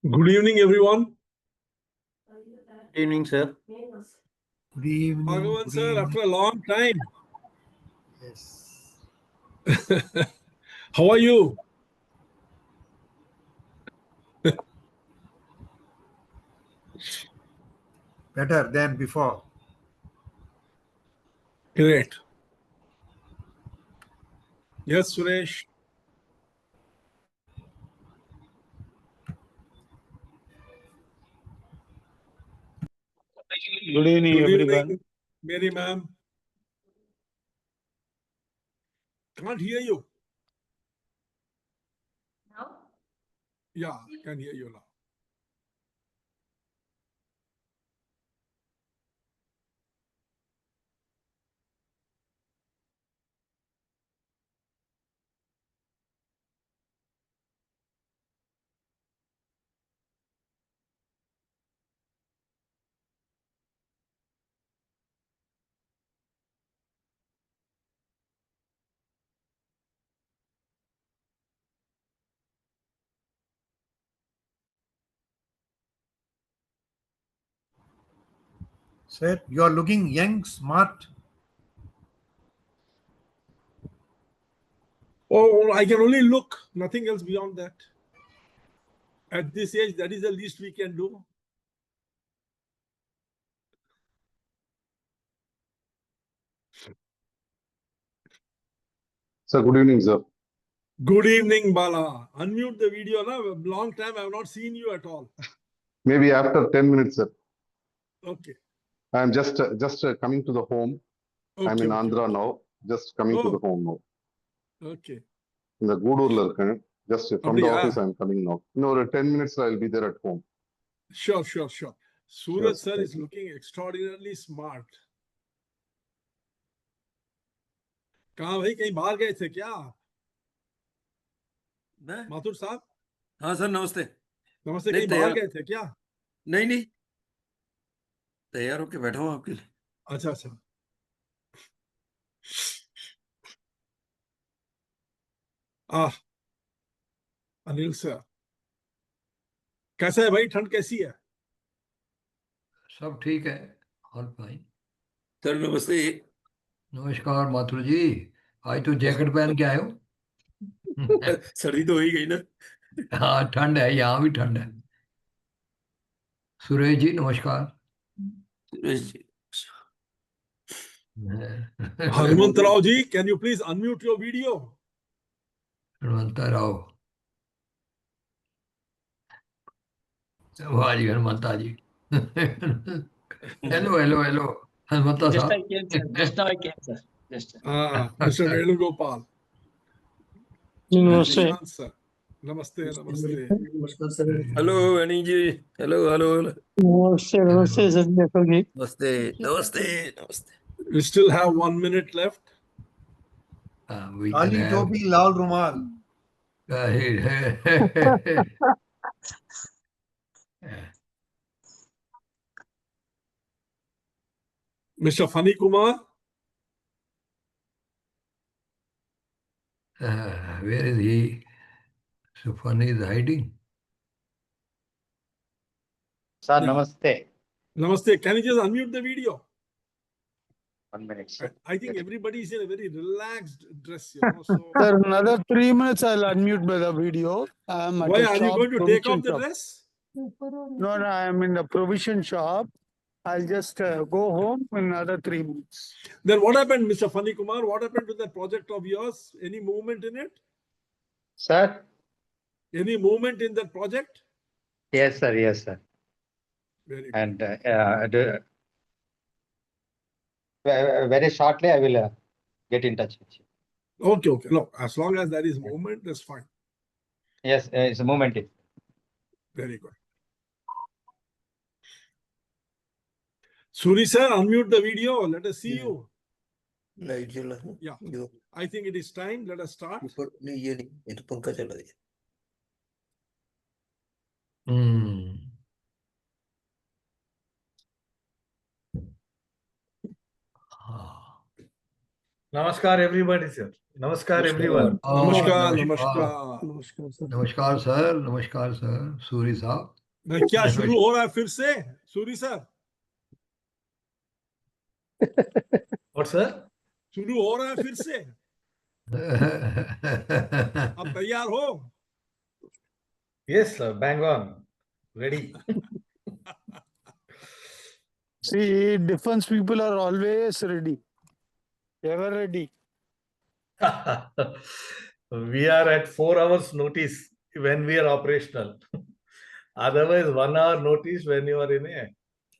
Good evening, everyone. Good evening, sir. Good evening. Bhagavan good sir, evening. after a long time. Yes. How are you? Better than before. Great. Yes, Suresh. Good evening, Good everyone. evening, Mary ma'am. Can't hear you. Now? Yeah, can hear you now. Sir, you are looking young, smart. Oh, I can only look, nothing else beyond that. At this age, that is the least we can do. Sir, good evening, sir. Good evening, Bala. Unmute the video now. A long time I have not seen you at all. Maybe after 10 minutes, sir. Okay. I'm just coming to the home. I'm Okay. in Okay. Andhra now. Just coming to the Oh, home now. okay. In the Gudurla இருக்கேன். Just from the அப்படியா? office, I'm coming now. In over 10 minutes, I'll be there at home. Sure. Suraj sir. sir Thank is you. looking extraordinarily smart. कहाँ भाई कहीं बाहर गए थे क्या मैं माथुर साहब? हाँ सर, नमस्ते। नमस्ते, नहीं, कहीं बाहर तैयार गए थे क्या? नहीं तैयार होके बैठा हूँ आपके लिए। अच्छा अनिल सर, कैसा है भाई? ठंड कैसी है? सब ठीक है। और भाई सर नमस्ते। नमस्कार माथुर जी, आज तो जैकेट पहन के आए हो। सर्दी तो हो ही गई ना। हाँ ठंड है, यहाँ भी ठंड है। सुरेश जी नमस्कार। Suresh ji, Hanumanth Rao ji, can you please unmute your video? Hanumantha Rao, वाह जी Hanumantha ji. Hello Hanumantha Just I साहब। came, sir. Just now I came, sir. Just. Mister Venugopal, Namaste. Nishant sir, नमस्ते। नमस्कार सर। हेलो अनी जी, हेलो। नमस्ते सर देखो जी। नमस्ते। We still have 1 minute left. We can Kali have Topi, Lal Rumal. Mr. Fani Kumar, where is he? So funny is hiding. Sir, Yeah. namaste. namaste. Can you just unmute the video? 1 minute, sir. I think everybody is in a very relaxed dress, So Sir, another 3 minutes I'll unmute the video. I'm at why the are you shop, going to take provision off the shop. dress? No, I'm in the provision shop. I'll just go home in another 3 minutes. Then what happened, Mr. Fani Kumar? What happened to that project of yours? Any movement in it? Sir? Any movement in that project? Yes, sir. Very good. And very shortly, I will get in touch with you. Okay. No, as long as there is movement, that's fine. Yes, it's a moment. Very good. Suri sir, unmute the video. Let us see you. Light चला है। Yeah. जो I think it is time. Let us start. ऊपर नहीं, ये नहीं, ये तो पंखा चला है। हाँ Namaskar, everybody, sir. Namaskar, Namaskar. everyone. नमस्कार नमस्कार नमस्कार नमस्कार सर, नमस्कार सर, सूरी साहब। मैं क्या शुरू हो रहा है फिर से सूरी सर What, sir? शुरू हो रहा है फिर से आप तैयार हो Yes, sir. Bang on. Ready. See, defense people are always ready. Ever ready. We are at 4 hours notice when we are operational. Otherwise, 1 hour notice when you are in a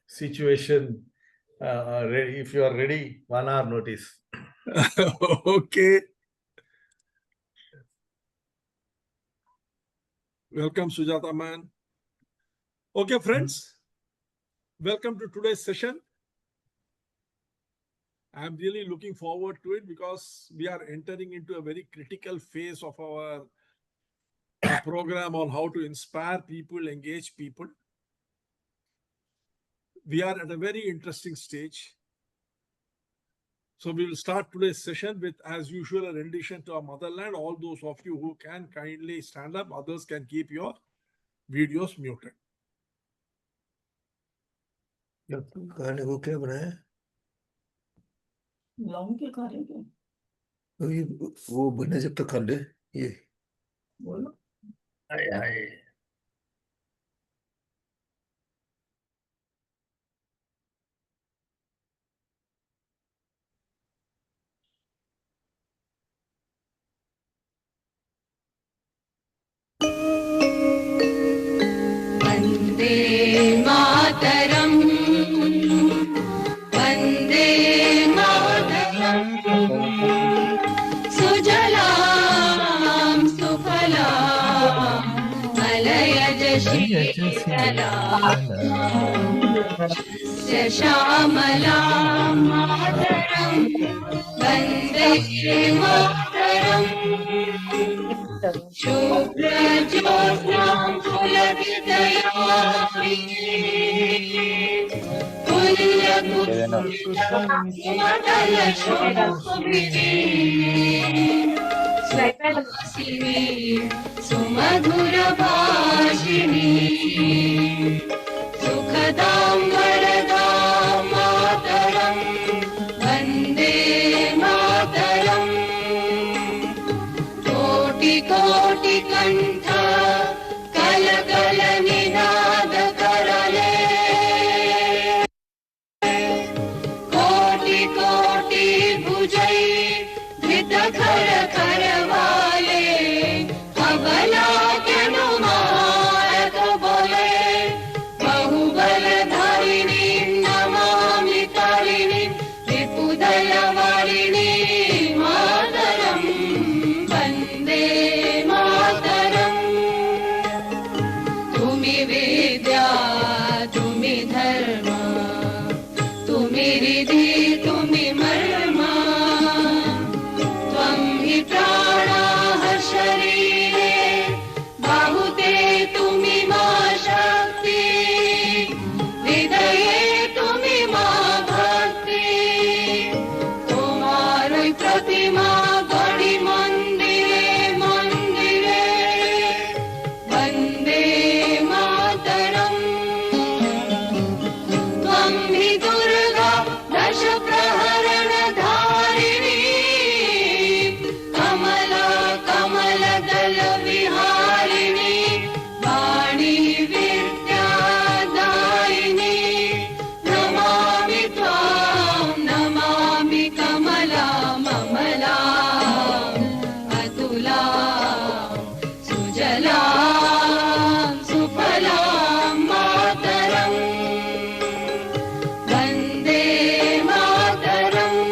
situation. Ready. If you are ready, 1 hour notice. Okay. Welcome, Sujata man. Okay, friends. Welcome to today's session. I'm really looking forward to it because we are entering into a very critical phase of our program on how to inspire people, engage people. We are at a very interesting stage. So we will start today's session with, as usual, a rendition to our motherland. All those of you who can kindly stand up, others can keep your videos muted. गाने को क्या बनाया? Long के खा रहे क्या? अभी वो बने जब तक खा ले ये। बोलो हाय हाय। वन्दे मातरम् वन्दे मातरम् सुजलां सुफलां मलयज शीतलां श्यामलां मातरम् वन्दे मातरम् शुभ्रज्योत्स्नां पुलकितयामिनी सुमधुरभाषिणी सुखदां वरदां मातरं वन्दे मातरम् कोटि कोटि कंठ कल कल निनाद करले कोटि कोटि भुजै धृत खर खर वाले अबला केनु मारत बोले बहुबल धारिणी नमामि तारिणी विपुदल वारिणी मातरम् वन्दे मातरम् तुमि विद्या तुमि धर्म तुमि रिधि तुमि मर्म त्वं हि प्राणाः शरीरे बाहुते तुमि मा शक्ति हृदये तुमि मा भक्ति तुम्हारी प्रतिमा गढ़ी मंदिरे मंदिरे वन्दे मातरम् त्वं हि दुर्गा दश प्रहरण धारिणी कमला कमल दल विहारिणी वाणी विद्या दायिनी नमामि त्वां नमामि कमला ममला अतुला सुजला सुफलां मातरम् वन्दे मातरम्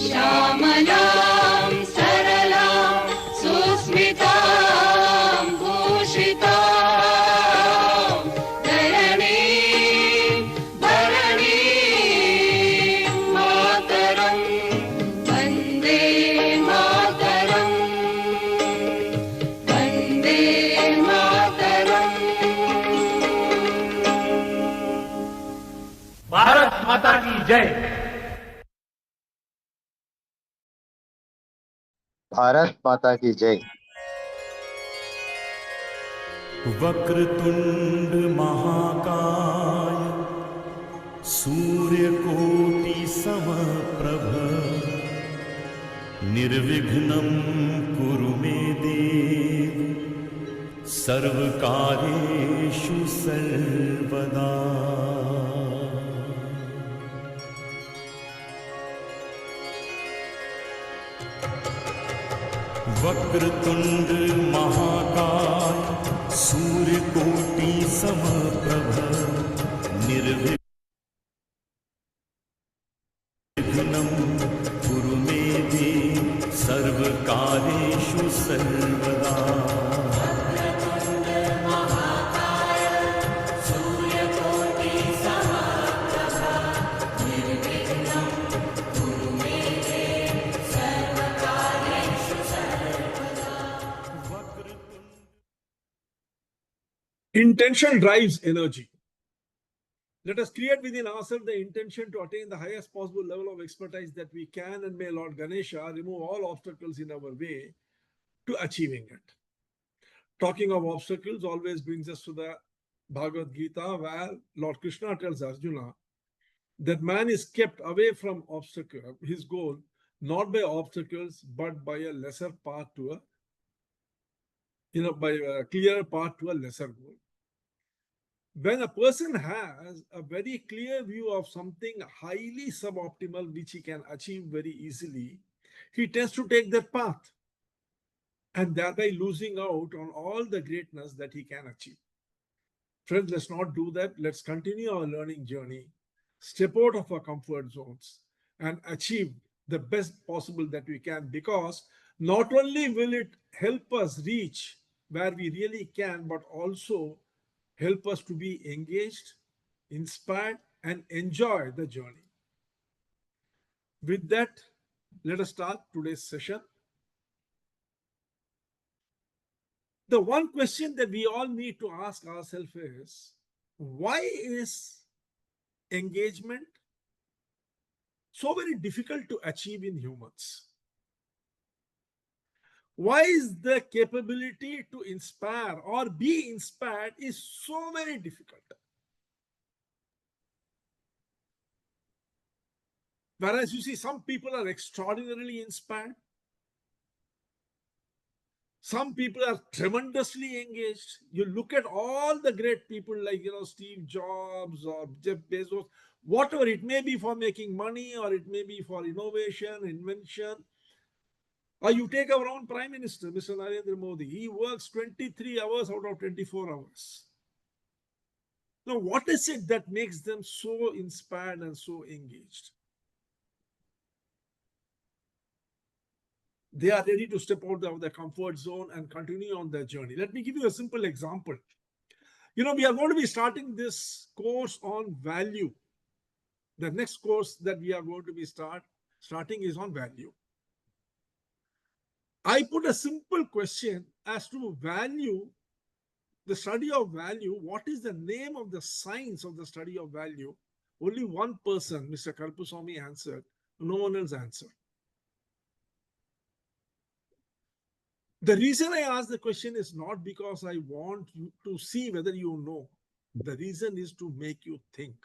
श्यामलां सरलां सुस्मितां भूषितां धरणीं भरणीं मातरम् वन्दे मातरम् वन्दे मातरम् भारत माता की जय। भारत माता की जय. वक्रतुंड महाकाय सूर्यकोटि समप्रभ निर्विघ्नं कुरु मे देव सर्वकार्येषु सर्वदा. वक्रतुंड महाकाय सूर्यकोटि समप्रभ निर्विघ्नं कुरु मे देव सर्वकार्येषु सर्वदा. Intention drives energy. Let us create within ourselves the intention to attain the highest possible level of expertise that we can, and may Lord Ganesha remove all obstacles in our way to achieving it. Talking of obstacles always brings us to the Bhagavad Gita, where Lord Krishna tells Arjuna that man is kept away from his goal, not by obstacles, but by a lesser path to by a clear path to a lesser goal. When a person has a very clear view of something highly suboptimal, which he can achieve very easily, he tends to take that path and thereby losing out on all the greatness that he can achieve. Friends, let's not do that. Let's continue our learning journey, step out of our comfort zones, and achieve the best possible that we can, because not only will it help us reach where we really can, but also help us to be engaged, inspired, and enjoy the journey. With that, let us start today's session. The one question that we all need to ask ourselves is, why is engagement so very difficult to achieve in humans? Why is the capability to inspire or be inspired is so very difficult? Whereas you see, some people are extraordinarily inspired. Some people are tremendously engaged. You look at all the great people like, Steve Jobs or Jeff Bezos, whatever it may be, for making money, or it may be for innovation, invention. Or you take our own Prime Minister, Mr. Narendra Modi. He works 23 hours out of 24 hours. Now, what is it that makes them so inspired and so engaged? They are ready to step out of their comfort zone and continue on their journey. Let me give you a simple example. We are going to be starting this course on value. The next course that we are going to be starting is on value. I put a simple question as to value, the study of value. What is the name of the science of the study of value? Only one person, Mr. Karpuswamy, answered. No one else answered. The reason I ask the question is not because I want you to see whether you know. The reason is to make you think,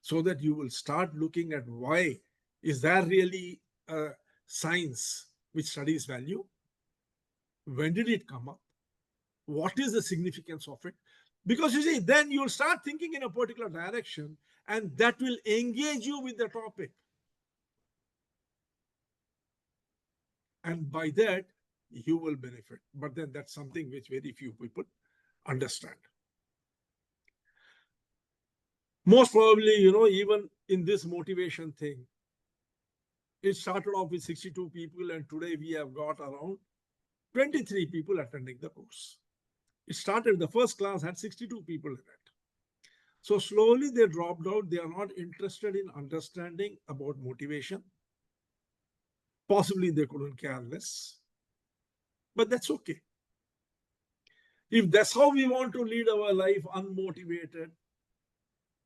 so that you will start looking at why is there really a science which studies value? When did it come up? What is the significance of it? Because you see, then you'll start thinking in a particular direction, and that will engage you with the topic. And by that, you will benefit. But then that's something which very few people understand. Most probably, even in this motivation thing, it started off with 62 people, and today we have got around 23 people attending the course. It started, the first class had 62 people in it. So slowly they dropped out. They are not interested in understanding about motivation. Possibly they couldn't care less. But that's okay. If that's how we want to lead our life, unmotivated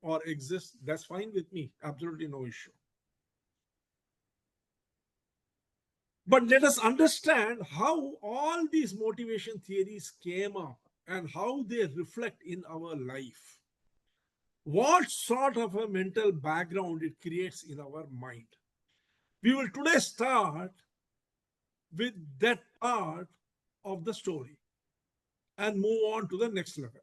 or exist, that's fine with me. Absolutely no issue. But let us understand how all these motivation theories came up and how they reflect in our life. What sort of a mental background it creates in our mind. We will today start with that part of the story and move on to the next level.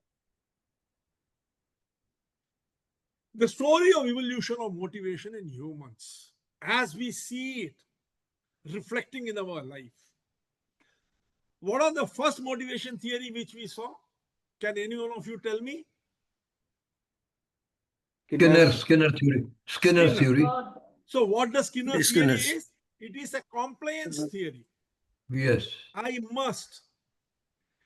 The story of evolution of motivation in humans, as we see it reflecting in our life. What are the first motivation theory which we saw? Can any one of you tell me? Skinner's theory. Skinner's Skinner. theory. God. So what does Skinner's theory Skinner's. is? It is a compliance theory. Yes. I must.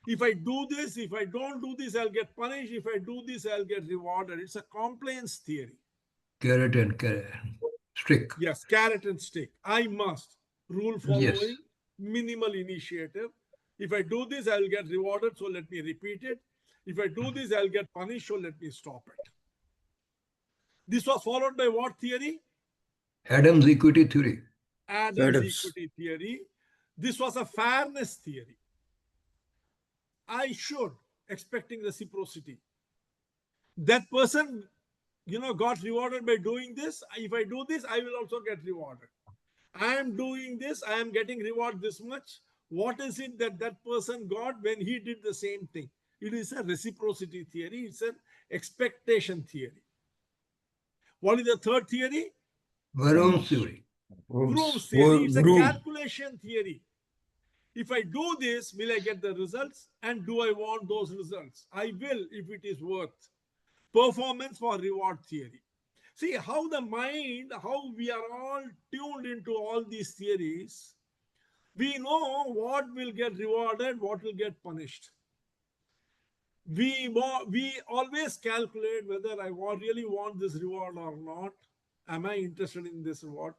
If I do this, if I don't do this, I'll get punished. If I do this, I'll get rewarded. It's a compliance theory. Carrot and stick. Yes, carrot and stick. I must. Rule following, Yes. minimal initiative. If I do this, I'll get rewarded, so let me repeat it. If I do this, I'll get punished, so let me stop it. This was followed by what theory? Adam's equity theory. Adam's equity theory. This was a fairness theory. I should, expecting reciprocity. That person, got rewarded by doing this. If I do this, I will also get rewarded. I am doing this, I am getting reward this much. What is it that that person got when he did the same thing? It is a reciprocity theory. It's an expectation theory. What is the third theory? Vroom's theory. Vroom's theory. It's a calculation theory. If I do this, will I get the results? And do I want those results? I will if it is worth. Performance for reward theory. See how the mind, how we are all tuned into all these theories. We know what will get rewarded, what will get punished. We always calculate whether I really want this reward or not. Am I interested in this reward?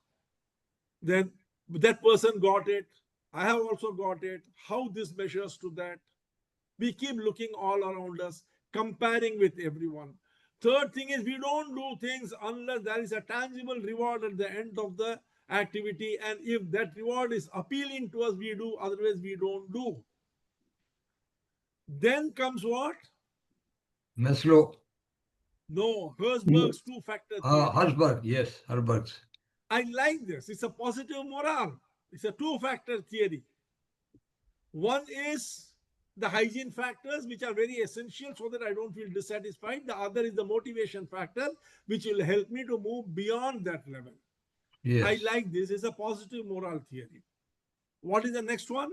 Then that person got it. I have also got it. How this measures to that? We keep looking all around us, comparing with everyone. Third thing is we don't do things unless there is a tangible reward at the end of the activity. And if that reward is appealing to us, we do. Otherwise, we don't do. Then comes what? Maslow. No, Herzberg's two-factor theory. Herzberg. Yes, Herzberg's. I like this. It's a positive morale. It's a two-factor theory. One is the hygiene factors, which are very essential so that I don't feel dissatisfied. The other is the motivation factor, which will help me to move beyond that level. Yes. I like this. It's a positive moral theory. What is the next one?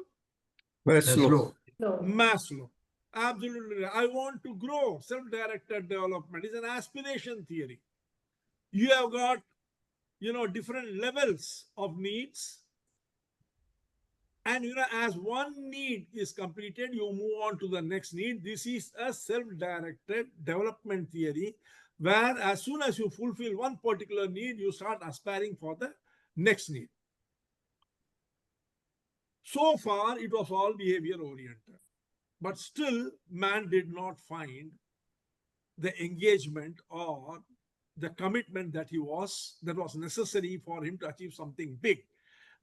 Maslow. No. Maslow. Absolutely. I want to grow. Self-directed development is an aspiration theory. You have got, different levels of needs. And as one need is completed, you move on to the next need. This is a self-directed development theory, where as soon as you fulfill one particular need, you start aspiring for the next need. So far, it was all behavior-oriented. But still, man did not find the engagement or the commitment that was necessary for him to achieve something big.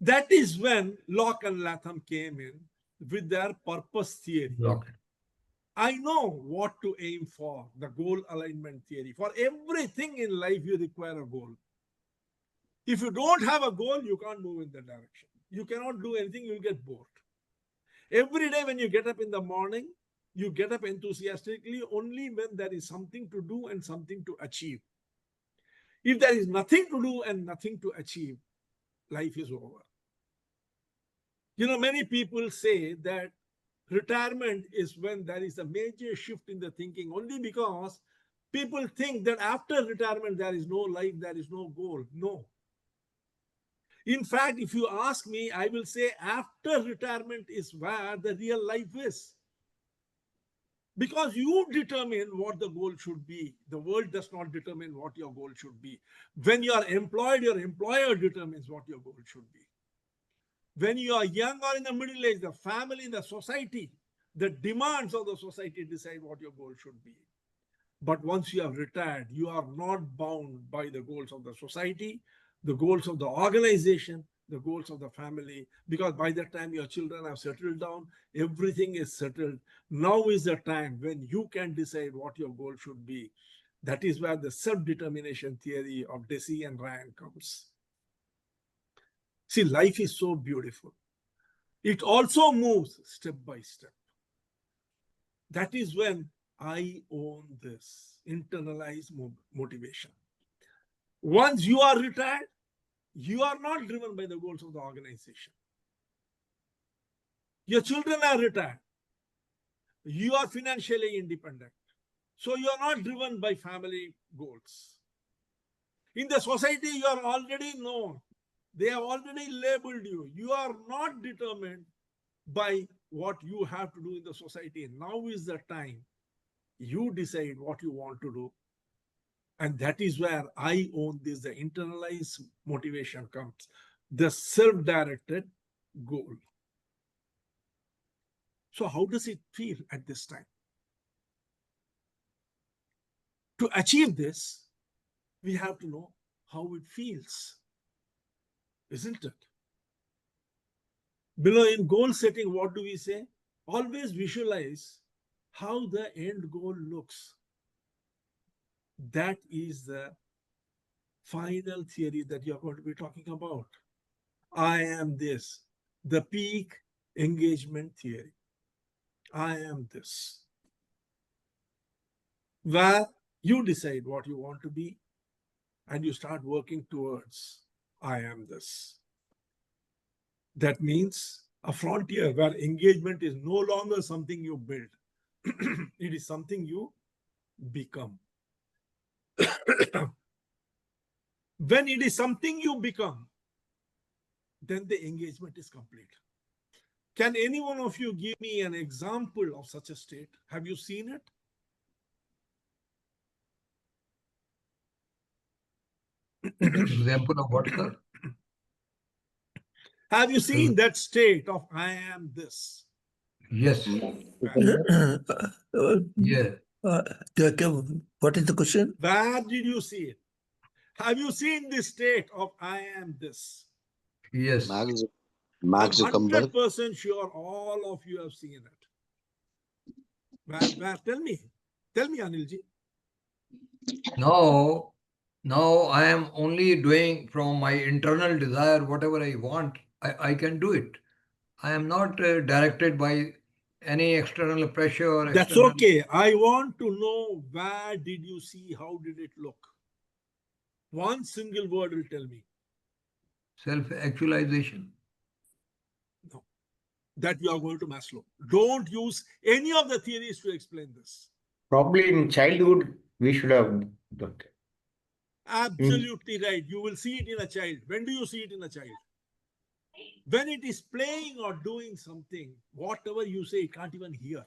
That is when Locke and Latham came in with their purpose theory. Locke. I know what to aim for, the goal alignment theory. For everything in life, you require a goal. If you don't have a goal, you can't move in that direction. You cannot do anything, you'll get bored. Every day when you get up in the morning, you get up enthusiastically only when there is something to do and something to achieve. If there is nothing to do and nothing to achieve, life is over. Many people say that retirement is when there is a major shift in the thinking, only because people think that after retirement, there is no life, there is no goal. No. In fact, if you ask me, I will say after retirement is where the real life is. Because you determine what the goal should be. The world does not determine what your goal should be. When you are employed, your employer determines what your goal should be. When you are young or in the middle age, the family, the society, the demands of the society decide what your goal should be. But once you have retired, you are not bound by the goals of the society, the goals of the organization, the goals of the family, because by that time your children have settled down, everything is settled. Now is the time when you can decide what your goal should be. That is where the self-determination theory of Deci and Ryan comes. See, life is so beautiful. It also moves step by step. That is when I own this internalized motivation. Once you are retired, you are not driven by the goals of the organization. Your children are retired. You are financially independent. So you are not driven by family goals. In the society, you are already known. They have already labeled you. You are not determined by what you have to do in the society. Now is the time you decide what you want to do. And that is where I own this, the internalized motivation comes, the self-directed goal. So how does it feel at this time? To achieve this, we have to know how it feels, isn't it? Below, in goal setting, what do we say? Always visualize how the end goal looks. That is the final theory that you're going to be talking about. I am this, the peak engagement theory. I am this. Where you decide what you want to be and you start working towards I am this. That means a frontier where engagement is no longer something you build. It is something you become. When it is something you become, then the engagement is complete. Can any one of you give me an example of such a state? Have you seen it? Example of what, sir? Have you seen that state of I am this? Yes. Yeah. What is the question? Where did you see it? Have you seen this state of I am this? Yes. I'm 100% sure all of you have seen it. Where? Tell me, Anilji. Now I am only doing from my internal desire whatever I want. I can do it. I am not directed by any external pressure or That's external okay. I want to know, where did you see? How did it look? One single word will tell me. self-actualization. No. That you are going to Maslow. Don't use any of the theories to explain this. Probably in childhood, we should have done that. Absolutely right. You will see it in a child. When do you see it in a child? When it is playing or doing something, whatever you say, it can't even hear.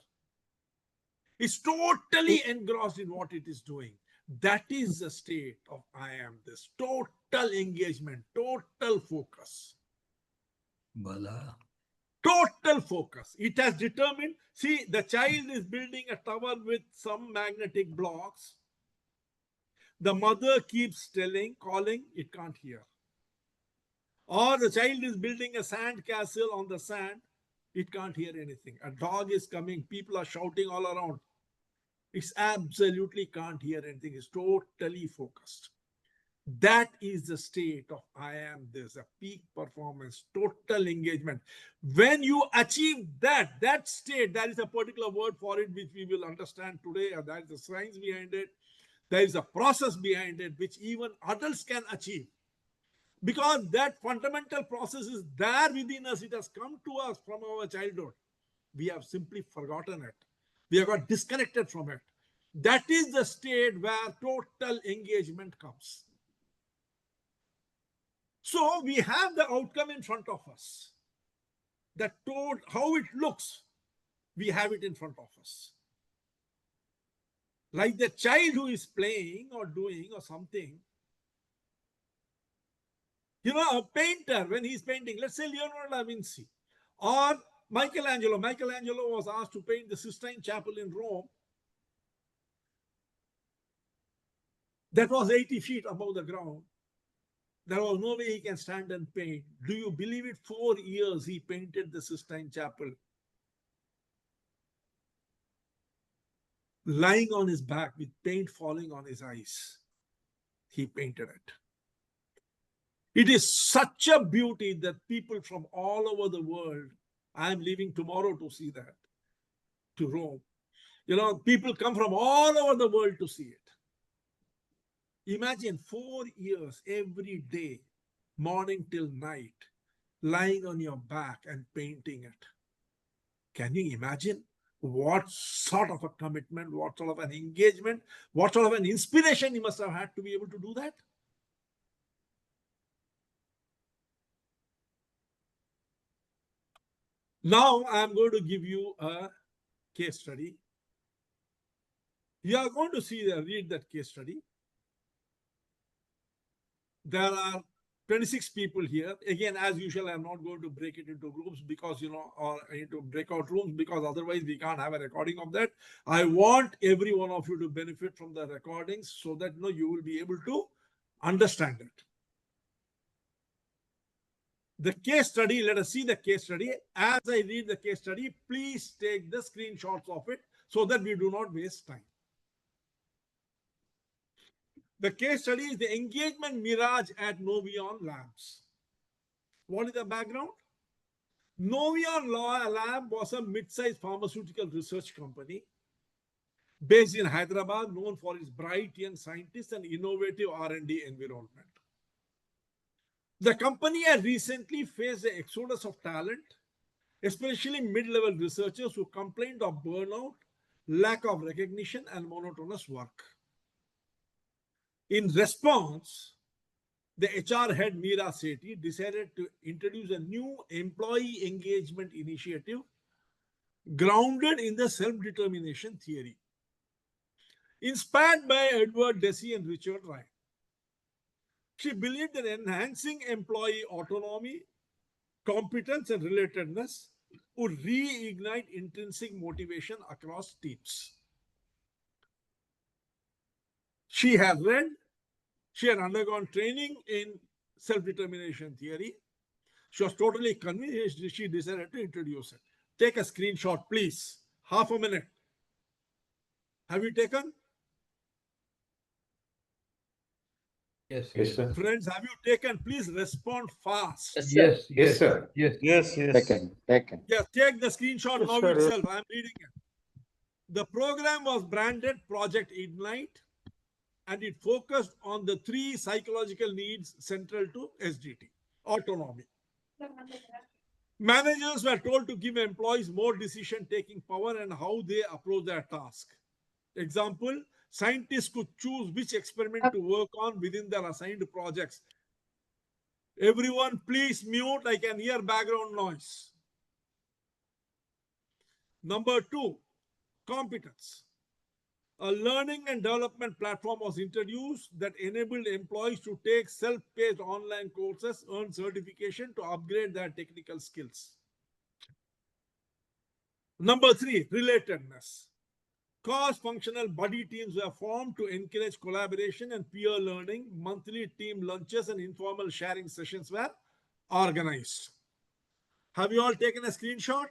It's totally engrossed in what it is doing. That is the state of I am this. Total engagement, total focus. Voila. Total focus. It has determined. See, the child is building a tower with some magnetic blocks. The mother keeps calling, it can't hear. Or the child is building a sand castle on the sand, it can't hear anything. A dog is coming, people are shouting all around. It's absolutely can't hear anything. It's totally focused. That is the state of I am this, a peak performance, total engagement. When you achieve that state, there is a particular word for it which we will understand today, and that is the science behind it. There is a process behind it which even adults can achieve. Because that fundamental process is there within us. It has come to us from our childhood. We have simply forgotten it. We have got disconnected from it. That is the state where total engagement comes. So we have the outcome in front of us. How it looks, we have it in front of us. Like the child who is playing or doing or something. You know, a painter, when he's painting, let's say Leonardo da Vinci or Michelangelo. Michelangelo was asked to paint the Sistine Chapel in Rome. That was 80 feet above the ground. There was no way he can stand and paint. Do you believe it? 4 years he painted the Sistine Chapel. Lying on his back with paint falling on his eyes. He painted it. It is such a beauty that people from all over the world, I am leaving tomorrow to see that, to Rome. You know, people come from all over the world to see it. Imagine 4 years every day, morning till night, lying on your back and painting it. Can you imagine what sort of a commitment, what sort of an engagement, what sort of an inspiration you must have had to be able to do that? Now I'm going to give you a case study. You are going to read that case study. There are 26 people here. Again, as usual, I'm not going to break it into groups because, or into breakout rooms, because otherwise we can't have a recording of that. I want every one of you to benefit from the recordings so that you will be able to understand it. The case study, let us see the case study. As I read the case study, please take the screenshots of it so that we do not waste time. The case study is the engagement mirage at Novion Labs. What is the background? Novion Lab was a mid-sized pharmaceutical research company based in Hyderabad, known for its bright young scientists and innovative R&D environment. The company had recently faced the exodus of talent, especially mid-level researchers who complained of burnout, lack of recognition, and monotonous work. In response, the HR head Meera Sethi decided to introduce a new employee engagement initiative grounded in the self-determination theory, inspired by Edward Deci and Richard Ryan. She believed that enhancing employee autonomy, competence, and relatedness would reignite intrinsic motivation across teams. She had undergone training in self-determination theory. She was totally convinced. She decided to introduce it. Take a screenshot, please. Half a minute. Have you taken? Yes, Yes, sir. Friends, have you taken? Please respond fast. Yes, Yes, sir. yes. Second. Yes, take the screenshot Yes, now sir, yes. itself. I'm reading it. The program was branded Project Ignite, and it focused on the 3 psychological needs central to SDT: autonomy. Managers were told to give employees more decision-taking power and how they approach their task. Example, scientists could choose which experiment to work on within their assigned projects. Everyone, please mute. I can hear background noise. Number 2, competence. A learning and development platform was introduced that enabled employees to take self-paced online courses, earn certification to upgrade their technical skills. Number 3, relatedness. Cross-functional buddy teams were formed to encourage collaboration and peer learning. Monthly team lunches and informal sharing sessions were organized. Have you all taken a screenshot?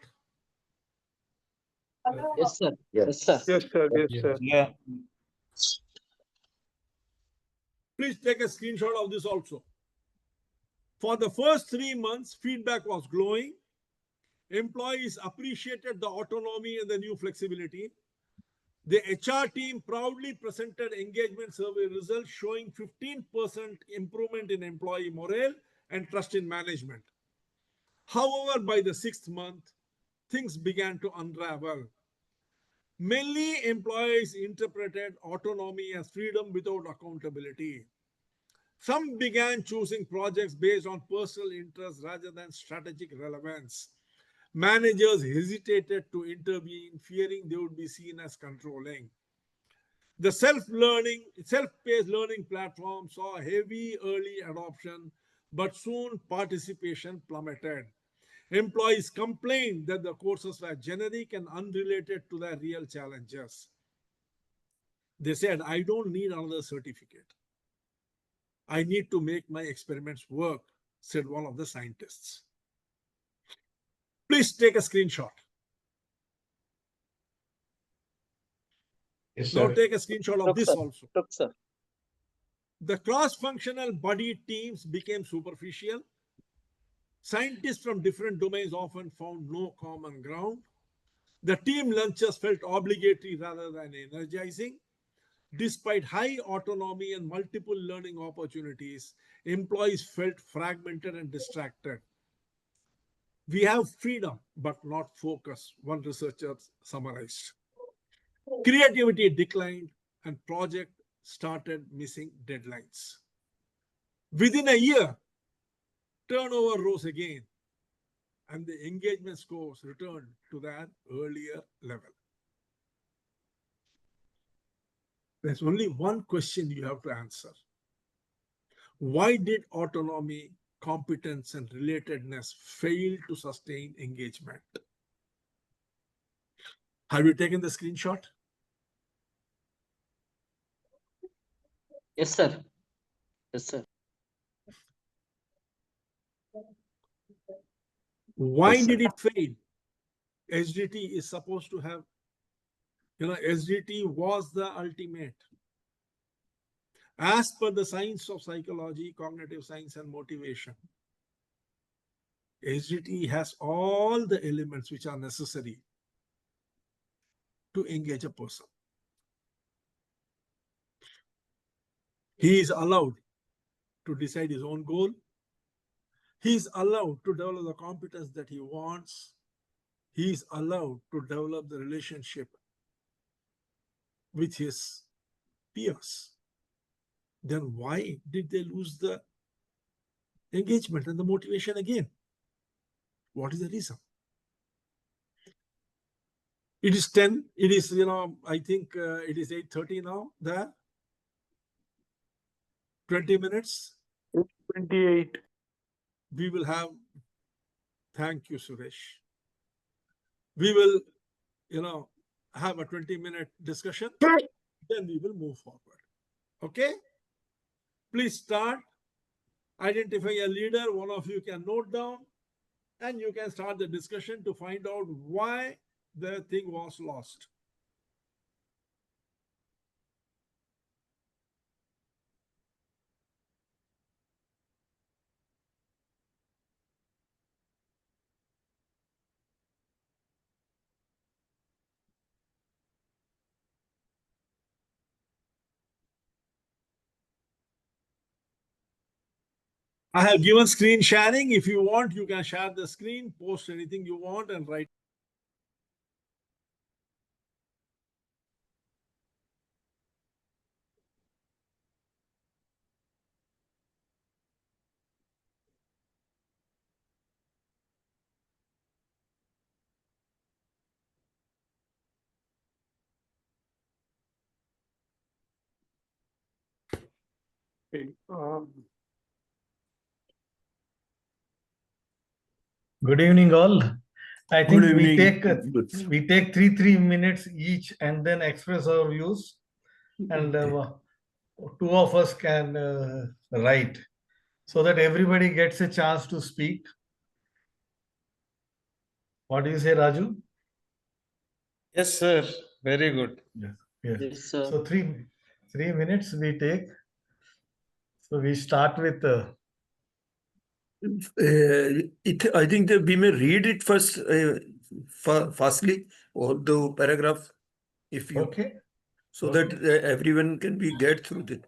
Yes, sir. Yes, sir. Yes, sir. Yeah. Please take a screenshot of this also. For the first 3 months, feedback was glowing. Employees appreciated the autonomy and the new flexibility. The HR team proudly presented engagement survey results showing 15% improvement in employee morale and trust in management. However, by the 6th month, things began to unravel. Many employees interpreted autonomy as freedom without accountability. Some began choosing projects based on personal interests rather than strategic relevance. Managers hesitated to intervene, fearing they would be seen as controlling. The self-paced learning platform saw heavy early adoption, but soon participation plummeted. Employees complained that the courses were generic and unrelated to their real challenges. They said, I don't need another certificate. I need to make my experiments work, said one of the scientists. Please take a screenshot. Yes, Now sir. take a screenshot of Took, this sir. also. Took, sir. The cross-functional buddy teams became superficial. Scientists from different domains often found no common ground. The team lunches felt obligatory rather than energizing. Despite high autonomy and multiple learning opportunities, employees felt fragmented and distracted. We have freedom, but not focus, one researcher summarized. Creativity declined and project started missing deadlines. Within a year, turnover rose again and the engagement scores returned to their earlier level. There's only one question you have to answer. Why did autonomy, competence, and relatedness fail to sustain engagement? Have you taken the screenshot? Yes, sir. Yes, sir. Why Yes, sir. did it fail? SDT is supposed to have, SDT was the ultimate. As per the science of psychology, cognitive science, and motivation, SDT has all the elements which are necessary to engage a person. He is allowed to decide his own goal. He is allowed to develop the competence that he wants. He is allowed to develop the relationship with his peers. Then why did they lose the engagement and the motivation again? What is the reason? It is 10. It is, I think it is 8:30 now there. 20 minutes. 28. We will have, thank you, Suresh. We will, have a 20-minute discussion. Then we will move forward. Okay? Please start. Identify a leader. One of you can note down and you can start the discussion to find out why the thing was lost. I have given screen sharing. If you want, you can share the screen, post anything you want and write. Okay. Good evening, all. I think Good we evening. take 3 minutes each and then express our views, and two of us can write so that everybody gets a chance to speak. What do you say, Raju? Yes, sir. Very good. Yes. Yes. Yes, sir. So 3 minutes we take. So we start with I think that we may read it first fastly, all the paragraph, if you, okay. so Okay. that everyone can be get through it.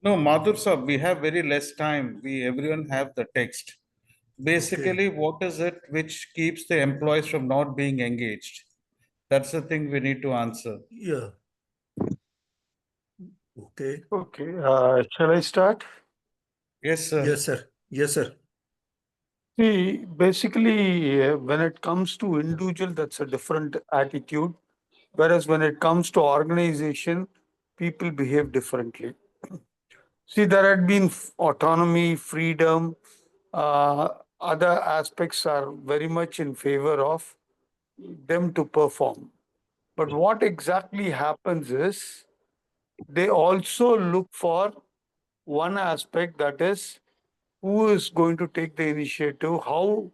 No, Madhur sir, we have very less time. Everyone have the text. Basically, what is it which keeps the employees from not being engaged? That's the thing we need to answer. Yeah. Okay. Okay. Shall I start? Yes, sir. Yes, sir. Yes, sir. See, basically, when it comes to individual, that's a different attitude. Whereas when it comes to organization, people behave differently. See, there had been autonomy, freedom, other aspects are very much in favor of them to perform. But what exactly happens is they also look for one aspect, that is who is going to take the initiative, how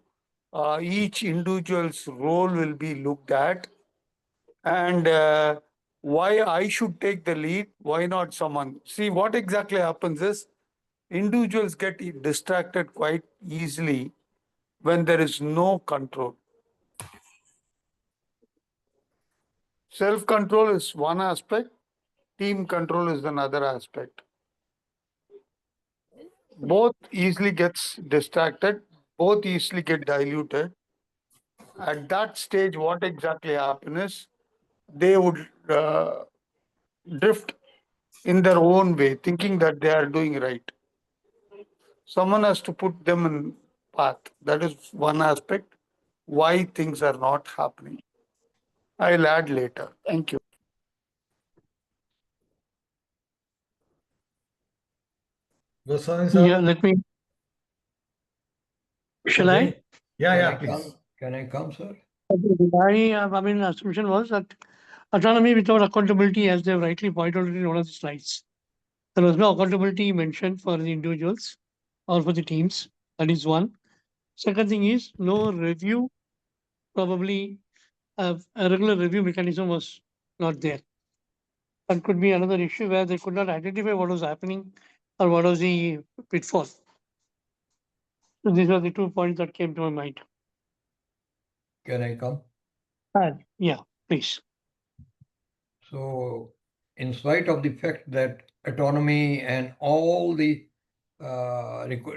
each individual's role will be looked at, and why I should take the lead, why not someone. See, what exactly happens is individuals get distracted quite easily when there is no control. Self control is one aspect, team control is another aspect. Both easily gets distracted, both easily get diluted. At that stage, what exactly happens is they would drift in their own way, thinking that they are doing right. Someone has to put them in path. That is one aspect why things are not happening. I'll add later. Thank you. Goswami sir. Yeah, let me. Shall I? Yeah, Can I please. come? Can I come, sir? I mean, assumption was that autonomy without accountability, as they've rightly pointed out in one of the slides, there was no accountability mentioned for the individuals or for the teams. That is one. Second thing is no review. Probably a regular review mechanism was not there. That could be another issue where they could not identify what was happening or what was the pitfall. So these are the 2 points that came to my mind. Can I come? Yeah, please. So, in spite of the fact that autonomy and all the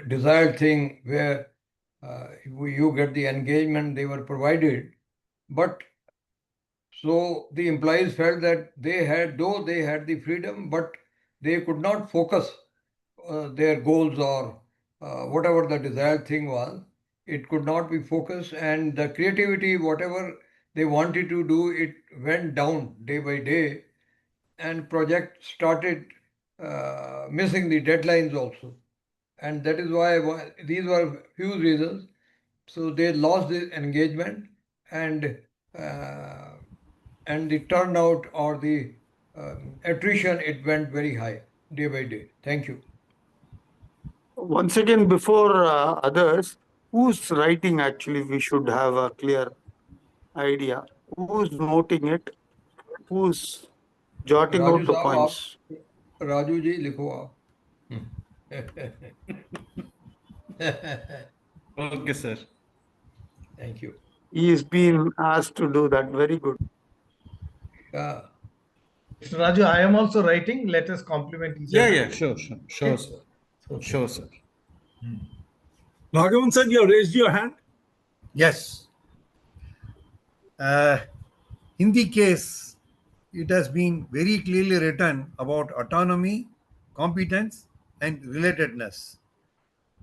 desired thing where you get the engagement they were provided, but so the employees felt that they had, though they had the freedom, but they could not focus their goals or whatever the desired thing was. It could not be focused, and the creativity, whatever they wanted to do, it went down day by day, and project started missing the deadlines also. And that is why these were few reasons. So they lost the engagement, and the turnout or the attrition, it went very high day by day. Thank you. Once again, before others, who's writing actually, we should have a clear idea. Who's noting it? Who's jotting Raju out the साहब, points? Raju ji लिखो आप. Okay, sir. Thank you. He is being asked to do that. Very good. Yeah. Mr. Raju, I am also writing. Let us compliment each other. Yeah, sure, sir. Okay. Sure, sir. Raghavan sir, you have raised your hand. Yes. In the case, it has been very clearly written about autonomy, competence, and relatedness.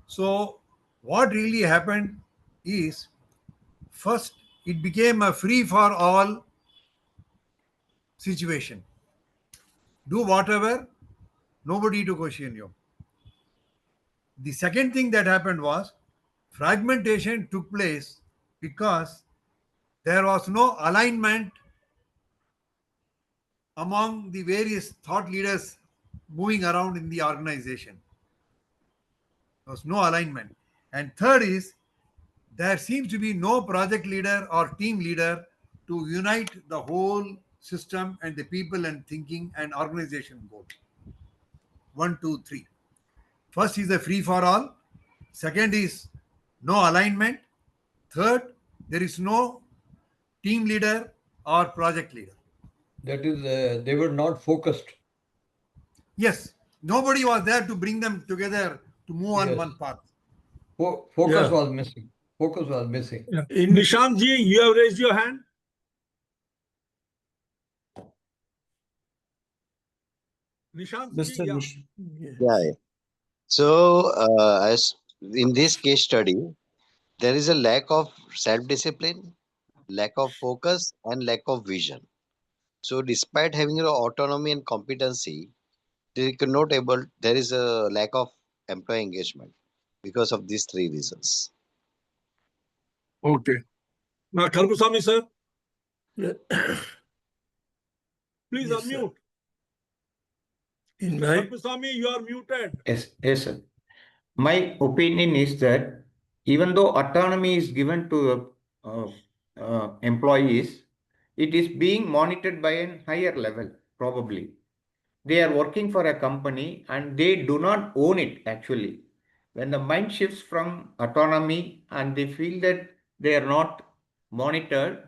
So, what really happened is first it became a free for all situation. Do whatever, nobody to question you. The second thing that happened was fragmentation took place because there was no alignment among the various thought leaders moving around in the organization. There was no alignment. And third is there seems to be no project leader or team leader to unite the whole system and the people and thinking and organization goal. 1, 2, 3. First is the free for all. Second is no alignment. Third, there is no team leader or project leader. That is, they were not focused. Yes, nobody was there to bring them together to move on one path. Focus was missing. Focus was missing. Yeah. Nishant ji, you have raised your hand. Nishant ji, Yeah. So, as in this case study, there is a lack of self-discipline, lack of focus, and lack of vision. So, despite having your autonomy and competency, they could not able. There is a lack of employee engagement because of these three reasons. Okay. Now, Karpusamy sir. Please Yes, unmute. In my Sarpasamy, you are muted. Yes, sir. My opinion is that even though autonomy is given to employees, it is being monitored by a higher level, probably. They are working for a company and they do not own it actually. When the mind shifts from autonomy and they feel that they are not monitored,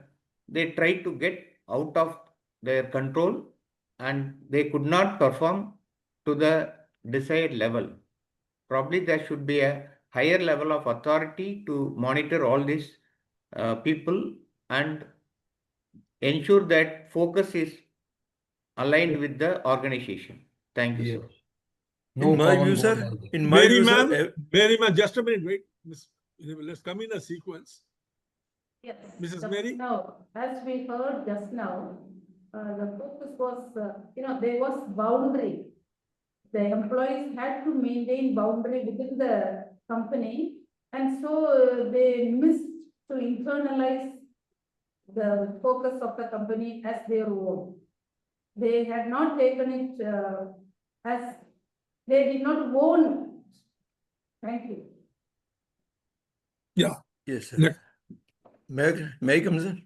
they try to get out of their control and they could not perform to the desired level. Probably there should be a higher level of authority to monitor all these people and ensure that focus is aligned with the organization. Thank you, Yes. sir. In my view, sir, Mary ma'am, just a minute, wait. Let's come in a sequence. Yes. Mrs. Mary? Now, as we heard just now, the focus was, there was boundary. The employees had to maintain boundary within the company, and so they missed to internalize the focus of the company as their own. They had not taken it as, they did not own. Thank you. Yeah. Yes, sir. May I come, sir?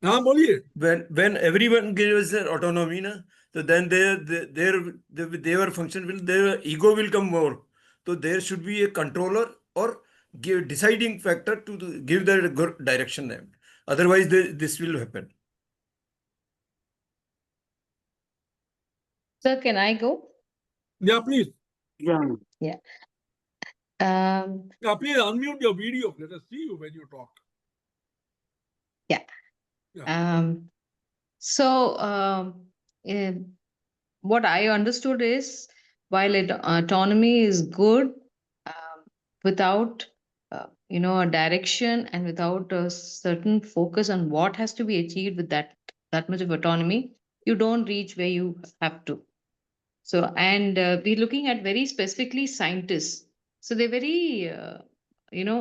बोलिए. When everyone gives their autonomy, na, so then their function will, their ego will come more. So there should be a controller or give deciding factor to give the good direction. Otherwise, this will happen. Sir, can I go? Yeah, please. Yeah. Yeah. Yeah, please unmute your video. Let us see you when you talk. Yeah. Yeah. So, what I understood is while autonomy is good, without a direction and without a certain focus on what has to be achieved with that much of autonomy, you don't reach where you have to. So, and we're looking at very specifically scientists. So they're very, they're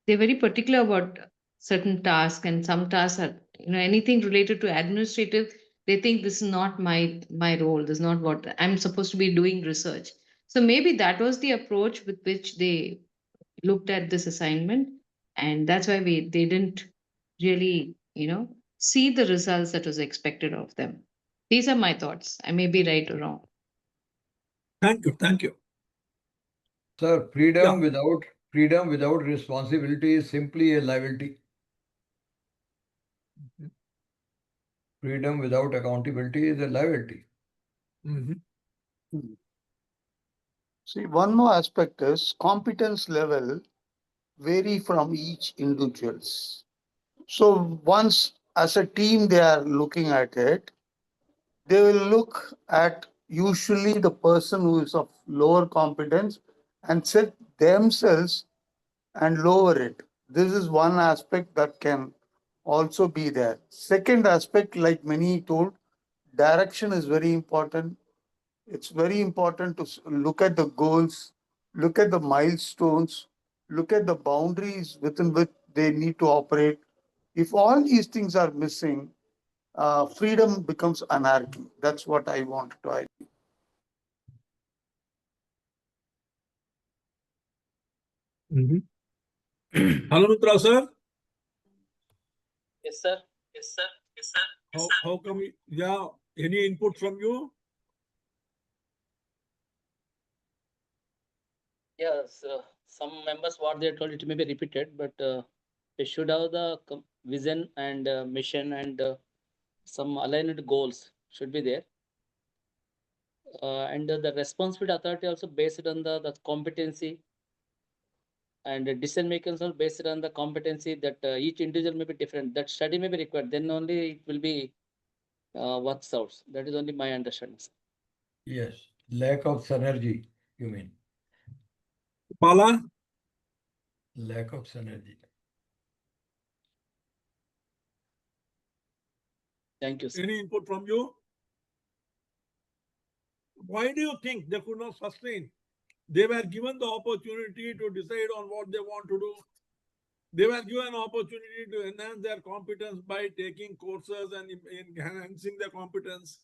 very particular about certain tasks, and some tasks are, anything related to administrative. They think this is not my role. This is not what I'm supposed to be doing research. So maybe that was the approach with which they looked at this assignment, and that's why they didn't really, see the results that was expected of them. These are my thoughts. I may be right or wrong. Thank you. Thank you. Sir, freedom without responsibility is simply a liability. Freedom without accountability is a liability. See, one more aspect is competence level vary from each individuals. So once as a team they are looking at it, they will look at usually the person who is of lower competence and set themselves and lower it. This is one aspect that can also be there. Second aspect, like many told, direction is very important. It's very important to look at the goals, look at the milestones, look at the boundaries within which they need to operate. If all these things are missing, freedom becomes anarchy. That's what I want to highlight. Hello, Mitra, sir. Yes, sir. How come? Yeah. Any input from you? Yes, some members what they told it may be repeated, but they should have the vision and mission and some aligned goals should be there. And the responsibility authority also based on the competency, and the decision making also based on the competency that each individual may be different. That study may be required. Then only it will be works out. That is only my understanding. Yes, lack of synergy, you mean? Pala? Lack of synergy. Thank you, sir. Any input from you? Why do you think they could not sustain? They were given the opportunity to decide on what they want to do. They were given an opportunity to enhance their competence by taking courses and enhancing their competence.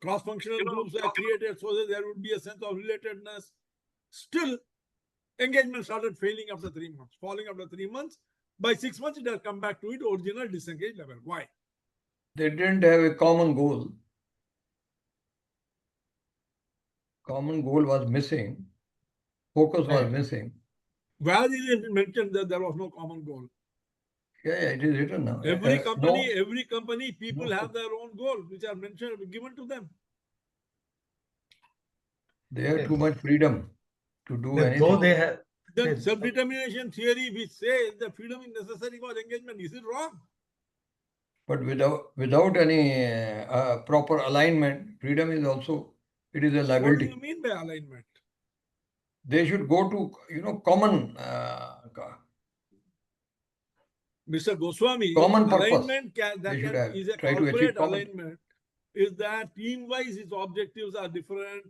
cross-functional groups were created so that there would be a sense of relatedness. Still, engagement started failing after 3 months, falling after 3 months. By 6 months, it has come back to its original disengaged level. Why? They didn't have a common goal. Common goal was missing. Focus was missing. Where is it mentioned that there was no common goal? Yeah, it is written now. Every company, people have their own goals, which are mentioned, given to them. They have too much freedom to do anything. Though they have. Then self-determination theory, which says that freedom is necessary for engagement, is it wrong? But without any proper alignment, freedom is also, it is a liability. What do you mean by alignment? They should go to, common. Mr. Goswami, Common purpose. alignment is a Try to achieve corporate common. alignment. Is that team-wise its objectives are different,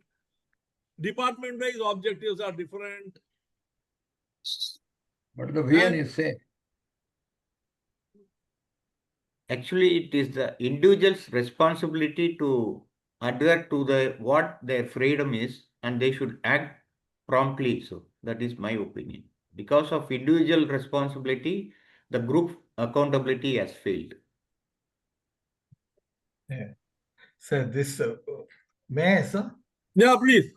department-wise objectives are different. But the vision is same. Actually, it is the individual's responsibility to adhere to what their freedom is, and they should act promptly. So that is my opinion. Because of individual responsibility, the group accountability has failed. Yeah. So this, may I, sir? Yeah, please.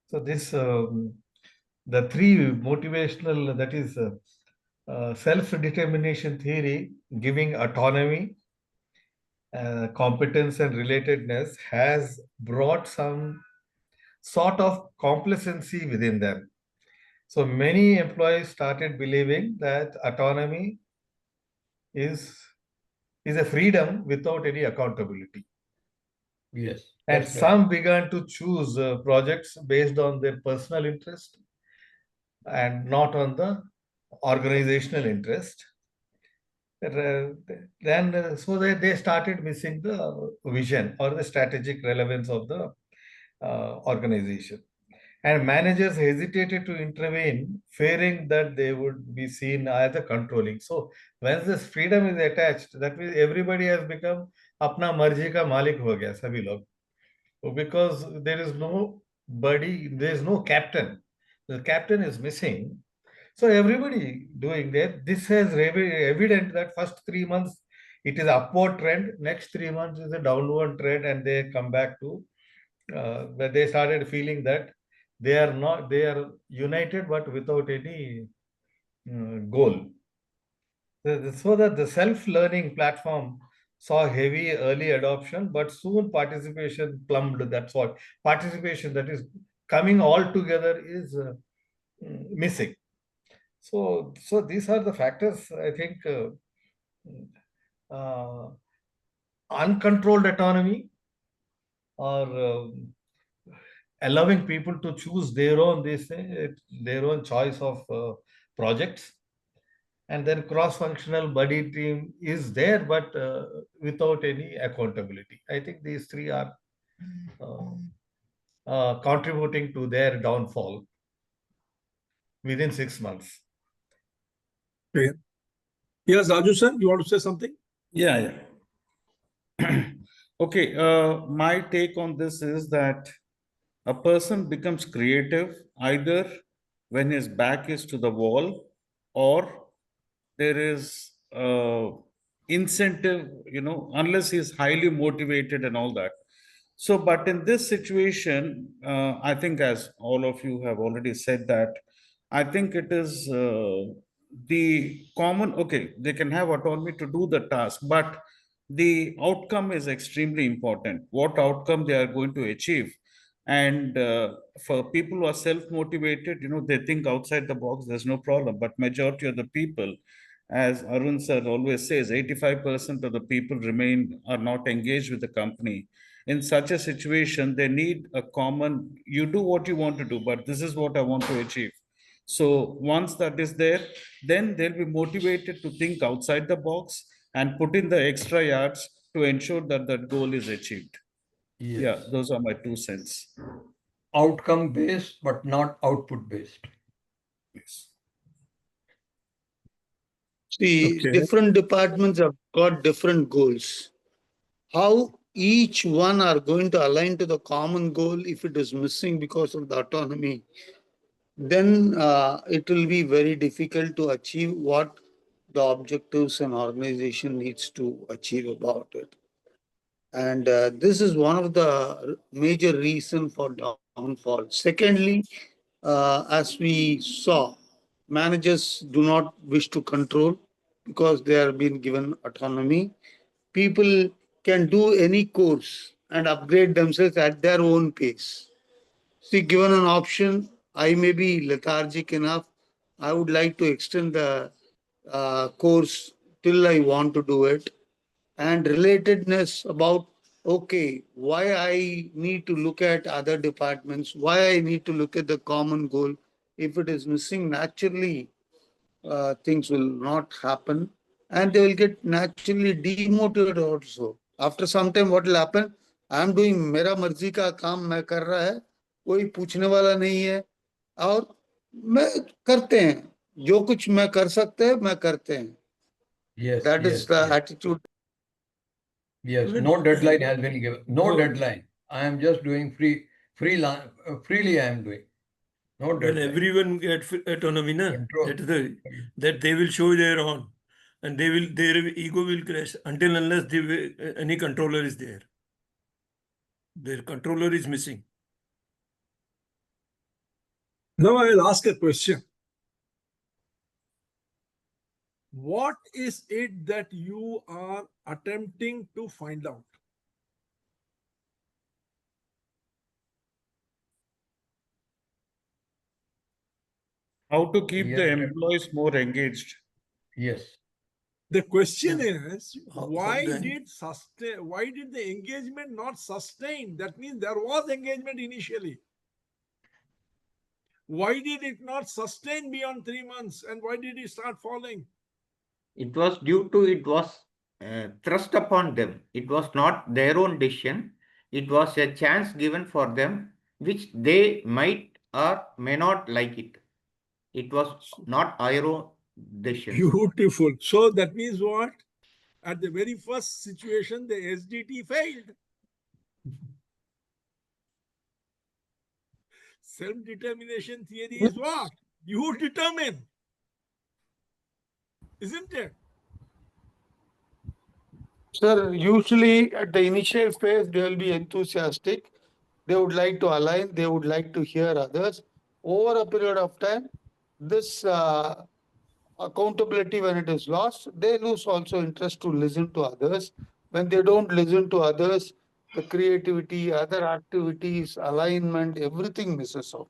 So this, the three motivational, that is self-determination theory, giving autonomy, competence and relatedness, has brought some sort of complacency within them. So many employees started believing that autonomy is a freedom without any accountability. Yes. And that's right. some began to choose projects based on their personal interest and not on the organizational interest. Then so they started missing the vision or the strategic relevance of the organization. And managers hesitated to intervene, fearing that they would be seen as a controlling. So when this freedom is attached, that means everybody has become apna marji ka malik ho gaya, sabhi log. Because there is nobody, there is no captain. The captain is missing. So everybody doing that. This has evident that first 3 months it is upward trend. Next 3 months is a downward trend, and they come back to where they started feeling that they are united but without any goal. So that the self-learning platform saw heavy early adoption, but soon participation plumbed. That's what participation, that is coming all together, is missing. So these are the factors, I think. Uncontrolled autonomy, or allowing people to choose their own, their own choice of projects. And then cross-functional buddy team is there, but without any accountability. I think these three are contributing to their downfall within 6 months. Okay. Yes, Raju sir, you want to say something? Yeah. Okay, my take on this is that a person becomes creative either when his back is to the wall, or there is incentive, unless he's highly motivated and all that. So, but in this situation, I think, as all of you have already said, that I think it is the common, okay, they can have autonomy to do the task, but the outcome is extremely important. What outcome they are going to achieve. And for people who are self-motivated, they think outside the box, there's no problem. But majority of the people, as Arun sir always says, 85% of the people are not engaged with the company. In such a situation, they need a common, you do what you want to do, but this is what I want to achieve. So once that is there, then they'll be motivated to think outside the box and put in the extra yards to ensure that that goal is achieved. Yes. Yeah, those are my 2 cents. Outcome based, but not output based. Yes. See, different departments have got different goals. How each one are going to align to the common goal, if it is missing because of the autonomy, then it will be very difficult to achieve what the objectives an organization needs to achieve about it. And this is one of the major reason for downfall. Secondly, as we saw, managers do not wish to control because they are being given autonomy. People can do any course and upgrade themselves at their own pace. See, given an option, I may be lethargic enough. I would like to extend the course till I want to do it. And relatedness about, okay, why I need to look at other departments, why I need to look at the common goal. If it is missing, naturally, things will not happen and they will get naturally demotivated also. After some time, what will happen? I am doing मेरा मर्जी का काम मैं कर रहा है, कोई पूछने वाला नहीं है और मैं करते हैं जो कुछ मैं कर सकते हैं मैं करते हैं. Yes, That is yes, the yes. attitude. Yes, no deadline has been given. No deadline. I am just doing freely I am doing. No When deadline. everyone get autonomy, na, Control. that they will show their own, and their ego will crash until unless any controller is there. Their controller is missing. Now I will ask a question. What is it that you are attempting to find out? How to keep the Yes. employees more engaged? Yes. The question is, How why then? did the engagement not sustain? That means there was engagement initially. Why did it not sustain beyond 3 months? And why did it start falling? It was due to it was thrust upon them. It was not their own decision. It was a chance given for them, which they might or may not like it. It was not our own decision. Beautiful. So that means what? At the very first situation, the SDT failed. Self-determination theory is what? You determine. Isn't it? Sir, usually at the initial phase, they will be enthusiastic. They would like to align, they would like to hear others. Over a period of time, this accountability, when it is lost, they lose also interest to listen to others. When they don't listen to others, the creativity, other activities, alignment, everything misses out.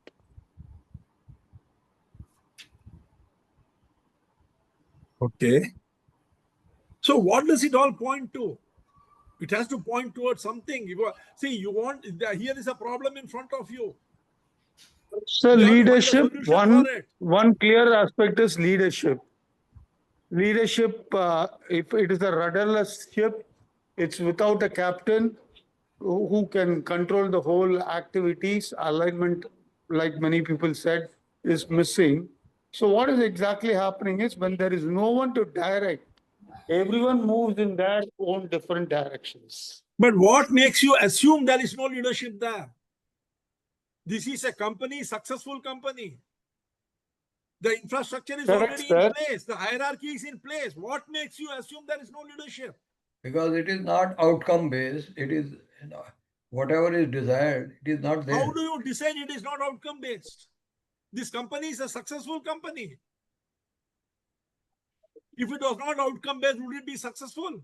Okay. So what does it all point to? It has to point towards something. Here is a problem in front of you. So You have to find a leadership, solution for it. one clear aspect is leadership. Leadership, if it is a rudderless ship, it's without a captain who can control the whole activities. Alignment, like many people said, is missing. So what is exactly happening is when there is no one to direct, everyone moves in their own different directions. But what makes you assume there is no leadership there? This is a company, successful company. The infrastructure is already in place. The hierarchy is in place. What makes you assume there is no leadership? Because it is not outcome based. It is, whatever is desired, it is not there. How do you decide it is not outcome based? This company is a successful company. If it was not outcome based, would it be successful?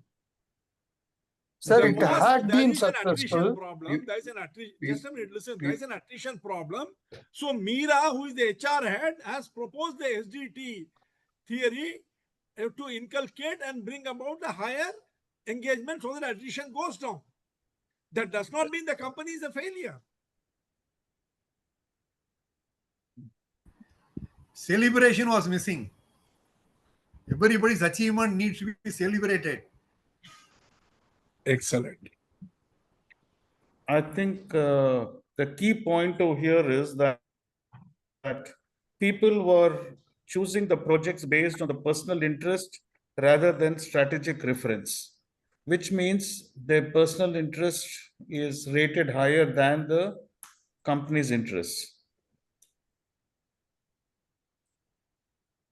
Sir, it had been An attrition successful. problem. There is an attrition. Just a minute, listen. There is an attrition problem. So Meera, who is the HR head, has proposed the SDT theory to inculcate and bring about the higher engagement so that attrition goes down. That does not mean the company is a failure. Celebration was missing. Everybody's achievement needs to be celebrated. Excellent. I think the key point over here is that people were choosing the projects based on the personal interest rather than strategic reference. which means their personal interest is rated higher than the company's interests.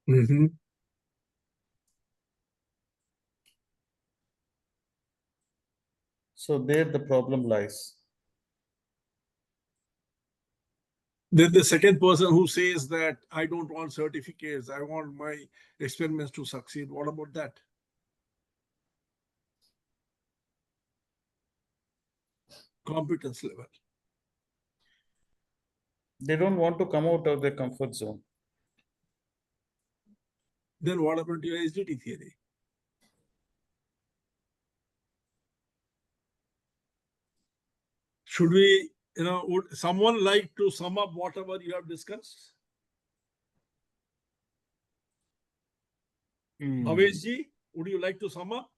Mm-hmm. So there the problem lies. Then the second person who says that I don't want certificates, I want my experiments to succeed. What about that? Competence level. They don't want to come out of their comfort zone. Then what happened to your SDT theory? Should we, would someone like to sum up whatever you have discussed? Bhavesh ji, would you like to sum up?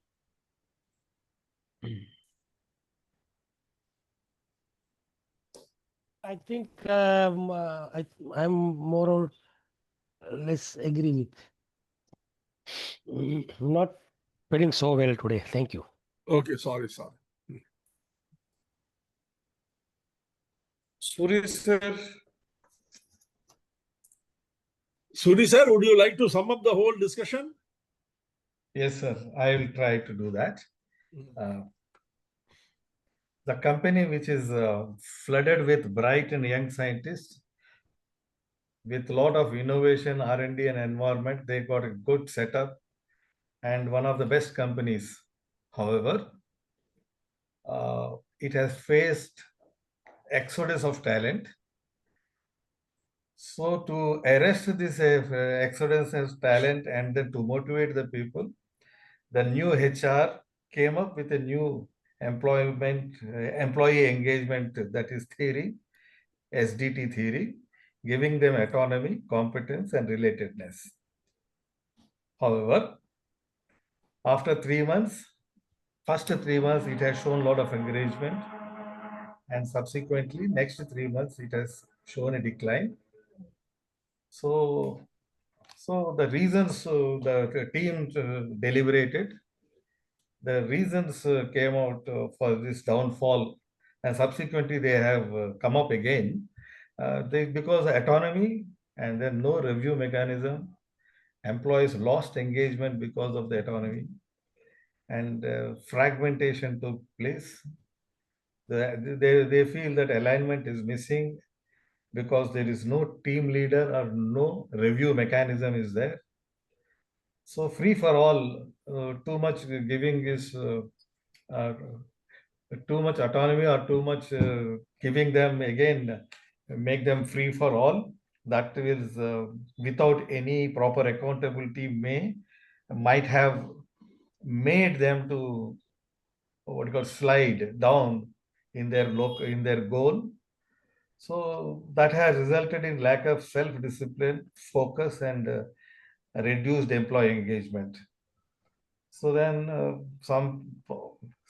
I think I'm more or less agree with. Not feeling so well today. Thank you. Okay, sorry. Suri sir. Suri sir, would you like to sum up the whole discussion? Yes, sir. I will try to do that. The company which is flooded with bright and young scientists with a lot of innovation, R&D and environment, they got a good setup and one of the best companies. However, it has faced exodus of talent. So to arrest this exodus of talent and then to motivate the people, the new HR came up with a new employee engagement, that is theory, SDT theory, giving them autonomy, competence, and relatedness. However, after 3 months, first 3 months, it has shown a lot of engagement, and subsequently, next 3 months, it has shown a decline. So the reasons the team deliberated, the reasons came out for this downfall, and subsequently they have come up again. Because autonomy and then no review mechanism, employees lost engagement because of the autonomy, and fragmentation took place. They feel that alignment is missing because there is no team leader or no review mechanism is there. So free for all, too much giving is too much autonomy or too much giving them again, make them free for all. That is without any proper accountability might have made them to what you call slide down in their goal. So that has resulted in lack of self-discipline, focus, and reduced employee engagement. So then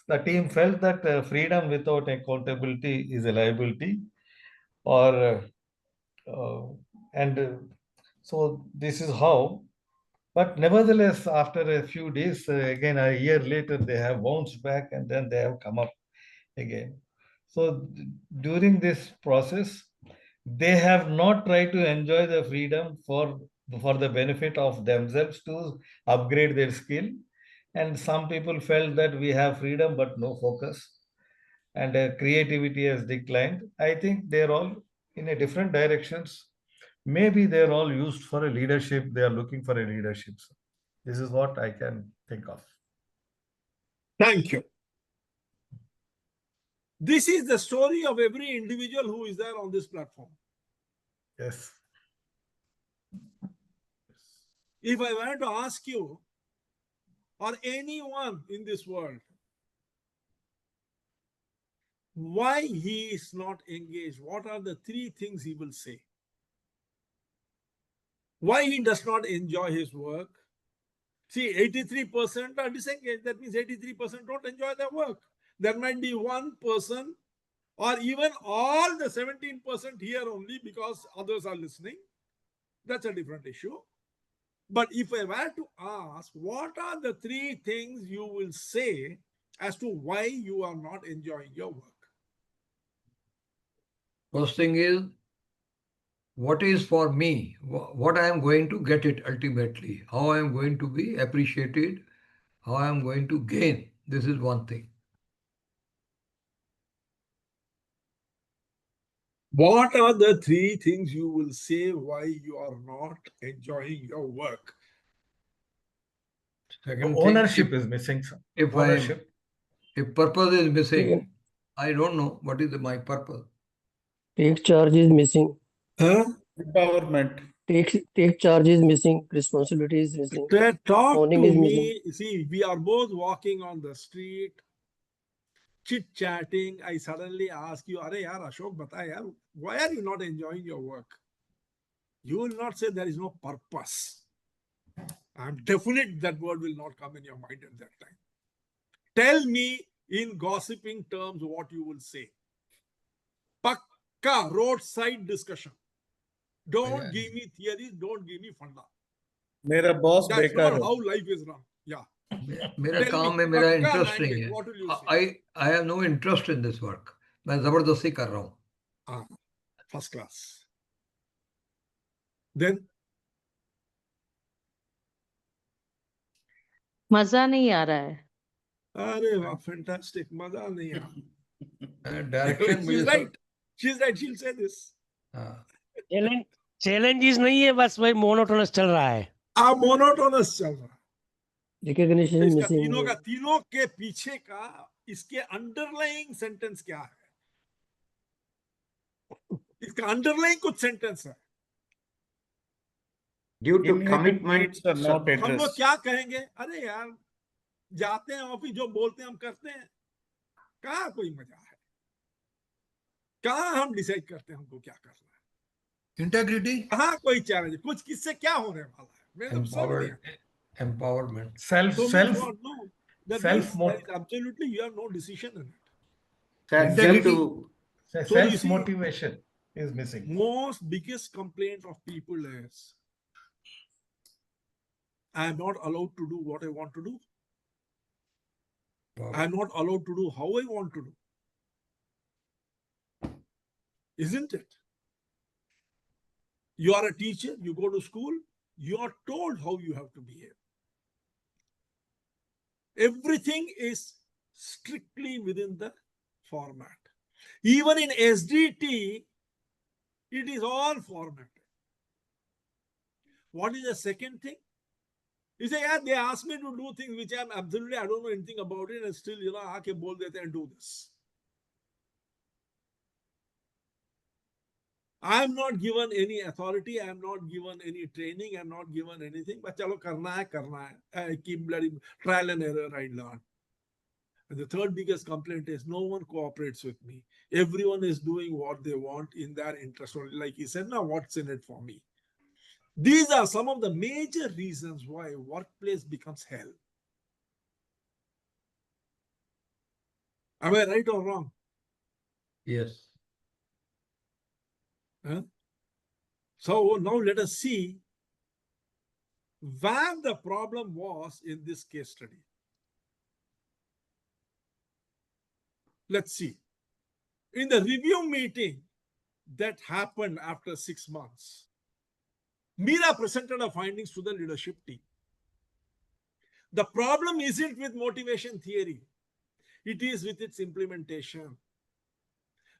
the team felt that freedom without accountability is a liability, so this is how. But nevertheless, after a few days, again a year later, they have bounced back and then they have come up again. So during this process, they have not tried to enjoy the freedom for the benefit of themselves to upgrade their skill. And some people felt that we have freedom but no focus, and creativity has declined. I think they're all in a different directions. Maybe they're all used for a leadership. They are looking for a leadership. So this is what I can think of. Thank you. This is the story of every individual who is there on this platform. Yes. If I were to ask you, or anyone in this world, why he is not engaged, what are the 3 things he will say? Why he does not enjoy his work? See, 83% are disengaged. That means 83% don't enjoy their work. There might be 1% or even all the 17% here only because others are listening. That's a different issue. But if I were to ask, what are the 3 things you will say as to why you are not enjoying your work. First thing is, what is for me? What I am going to get it ultimately? How I am going to be appreciated? How I am going to gain? This is one thing. What are the three things you will say why you are not enjoying your work? Second Ownership thing, is missing. if Ownership. if purpose is missing, Yeah. I don't know what is my purpose. Take charge is missing. Empowerment. Take charge is missing. Responsibility is missing. Talk Owning to is missing. me. See, we are both walking on the street, chit-chatting. I suddenly ask you, Are yaar, Ashok, bata yaar, why are you not enjoying your work? You will not say there is no purpose. I'm definite that word will not come in your mind at that time. Tell me in gossiping terms what you will say. Pakka roadside discussion. Don't give me theories, don't give me funda. मेरा boss That's बेकार not है. how life is run. Yeah. मेरा Tell काम me, में मेरा pakka interest नहीं language, है. what will you say? I have no interest in this work. मैं जबरदस्ती कर रहा हूँ. First class. Then मजा नहीं आ रहा है. अरे वाह, fantastic. मजा नहीं आ. डायरेक्शन She's मुझे right. She's right. She'll say this. Challenges नहीं है, बस वही मोनोटोनस चल रहा है. मोनोटोनस चल रहा है. रिकॉग्निशन इसका मिसिंग. तीनों के पीछे का इसके अंडरलाइंग सेंटेंस क्या है? इसका अंडरलाइंग कुछ सेंटेंस है. Due to Innate commitment, needs are not हम लोग addressed. क्या कहेंगे? अरे यार, जाते हैं ऑफिस, जो बोलते हैं हम करते हैं. कहाँ कोई मजा है? कहाँ हम डिसाइड करते हैं हमको क्या करना है? इंटेग्रिटी. कहाँ कोई चैलेंज? कुछ किससे क्या होने वाला है? मेरे तो समझ नहीं आता. empowerment. Self So means what? No. That means there is absolutely you have no decision in it. So you see, self-motivation is missing. most biggest complaint of people is I am not allowed to do what I want to do. I am not allowed to do how I want to do. Isn't it? You are a teacher, you go to school, you are told how you have to behave. Everything is strictly within the format. Even in SDT, it is all formatted. What is the second thing? You say, yeah, they ask me to do things which I don't know anything about it, and still, aake bol dete and do this. I am not given any authority, I am not given any training, I am not given anything, but chalo karna hai. I keep bloody trial and error, I learn. And the third biggest complaint is no one cooperates with me. Everyone is doing what they want in their interest. Like he said, now what's in it for me? These are some of the major reasons why workplace becomes hell. Am I right or wrong? Yes. So now let us see where the problem was in this case study. Let's see. In the review meeting that happened after 6 months, Meera presented her findings to the leadership team. The problem isn't with motivation theory. It is with its implementation.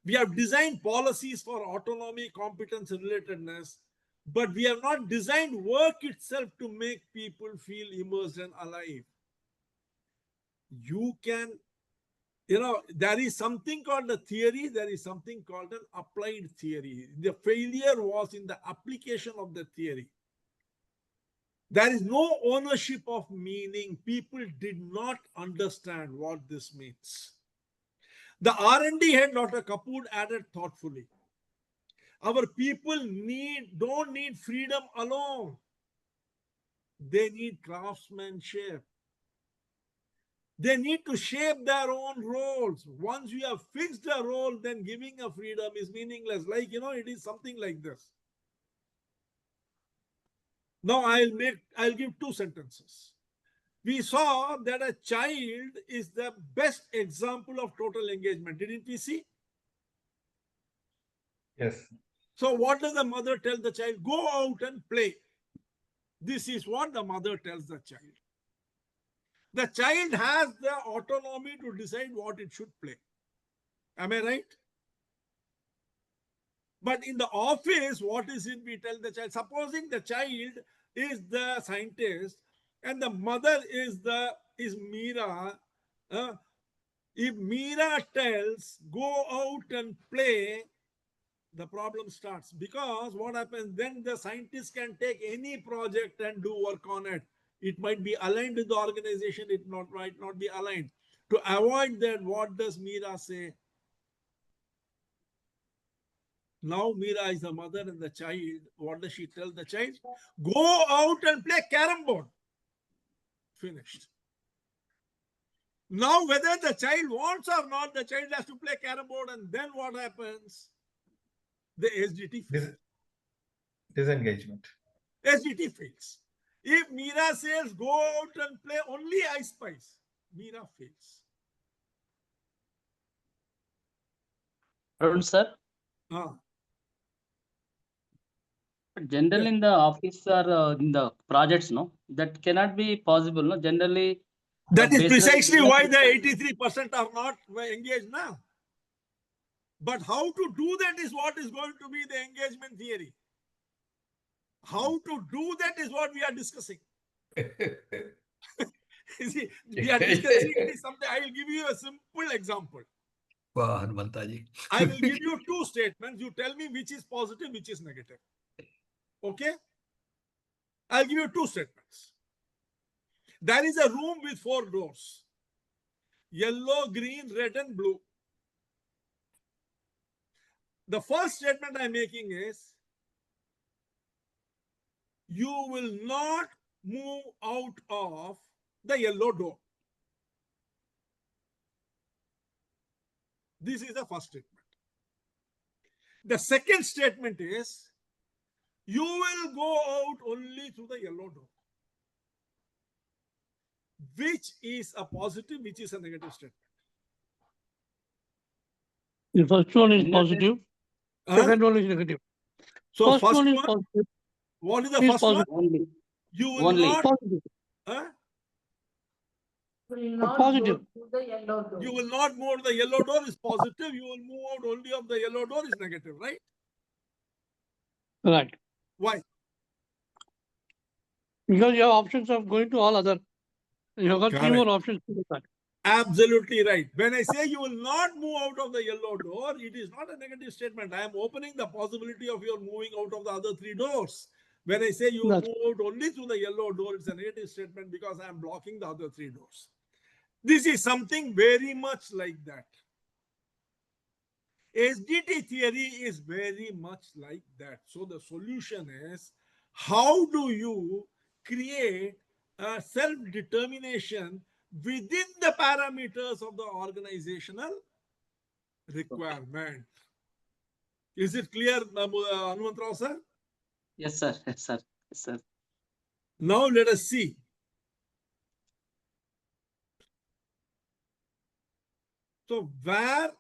We have designed policies for autonomy, competence, and relatedness, but we have not designed work itself to make people feel immersed and alive. You can, there is something called a theory, there is something called an applied theory. The failure was in the application of the theory. There is no ownership of meaning. People did not understand what this means. The R&D head, Dr. Kapoor, added thoughtfully, our people don't need freedom alone. They need craftsmanship. They need to shape their own roles. Once you have fixed a role, then giving a freedom is meaningless. It is something like this. Now I'll give 2 sentences. We saw that a child is the best example of total engagement. Didn't we see? Yes. So what does the mother tell the child? Go out and play. This is what the mother tells the child. The child has the autonomy to decide what it should play. Am I right? But in the office, what is it we tell the child? Supposing the child is the scientist and the mother is Meera. If Meera tells go out and play, the problem starts, because what happens then, the scientist can take any project and do work on it. It might be aligned with the organization, it might not be aligned. To avoid that, what does Meera say? Now Meera is the mother and the child. What does she tell the child? Go out and play carom board. Finished. Now whether the child wants or not, the child has to play carom board, and then what happens? The SDT fails. Disengagement. SDT fails. If Meera says go out and play only I Spice, Meera fails. Arun sir, Ah. generally in the office or in the projects, no, that cannot be possible. No, generally. That is based on precisely business why the 83% are not engaged now. But how to do that is what is going to be the engagement theory. How to do that is what we are discussing. You see, we are discussing something. I will give you a simple example. I will give you two statements. You tell me which is positive, which is negative. Okay? I'll give you two statements. There is a room with 4 doors. Yellow, green, red, and blue. The first statement I'm making is, you will not move out of the yellow door. This is the first statement. The second statement is, you will go out only through the yellow door. Which is a positive, which is a negative statement? The first one is positive. Second one is negative. So first one is positive. What is the first positive. one? Only. You will Only. not. Positive. Will not positive. go through the yellow door. You will not move the yellow door is positive. You will move out only of the yellow door is negative, right? Right. Why? Because you have options of going to all other. You have got 3 Correct. more options to look at. Absolutely right. When I say you will not move out of the yellow door, it is not a negative statement. I am opening the possibility of your moving out of the other 3 doors. When I say you will move out only through the yellow door, it's a negative statement because I am blocking the other 3 doors. This is something very much like that. SDT theory is very much like that. So the solution is, how do you create a self-determination within the parameters of the organizational requirement? Is it clear, Anumantrao sir? Yes, sir. Yes, sir. Yes, sir. Now let us see. So where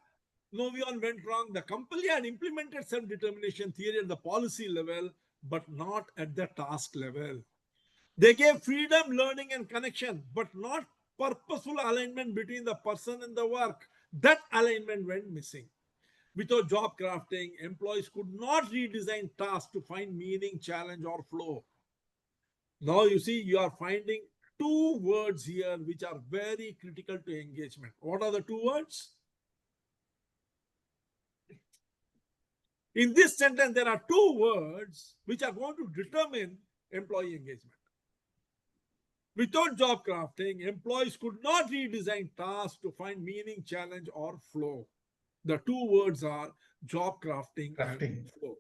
Novion went wrong, the company had implemented self-determination theory at the policy level, but not at the task level. They gave freedom, learning, and connection, but not purposeful alignment between the person and the work. That alignment went missing. Without job crafting, employees could not redesign tasks to find meaning, challenge, or flow. Now you see, you are finding 2 words here which are very critical to engagement. What are the 2 words? In this sentence, there are 2 words which are going to determine employee engagement. Without job crafting, employees could not redesign tasks to find meaning, challenge, or flow. The 2 words are job crafting and flow.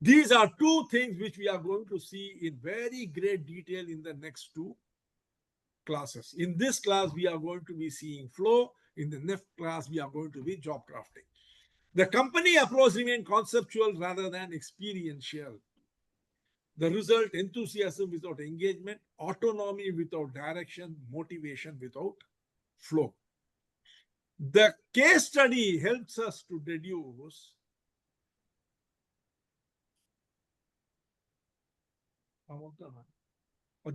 These are 2 things which we are going to see in very great detail in the next 2 classes. In this class, we are going to be seeing flow. In the next class, we are going to be job crafting. The company approach remained conceptual rather than experiential. The result, enthusiasm without engagement, autonomy without direction, motivation without flow. The case study helps us to deduce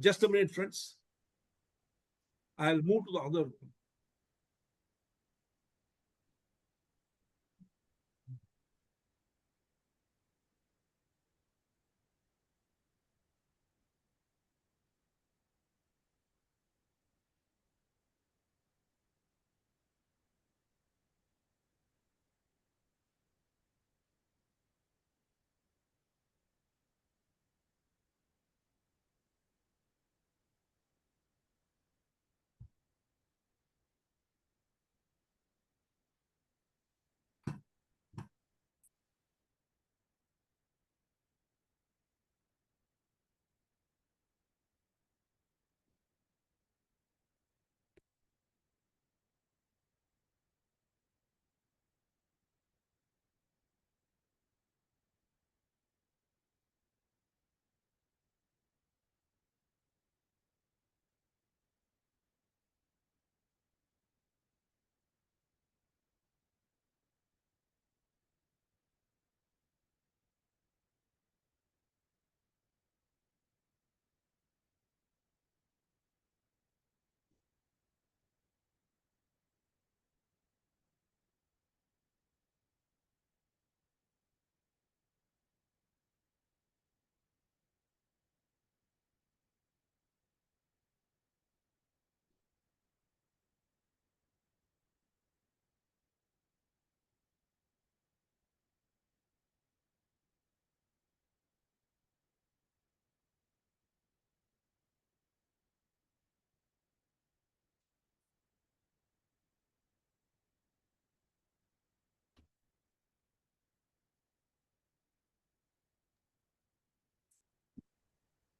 just a minute, friends. I'll move to the other room.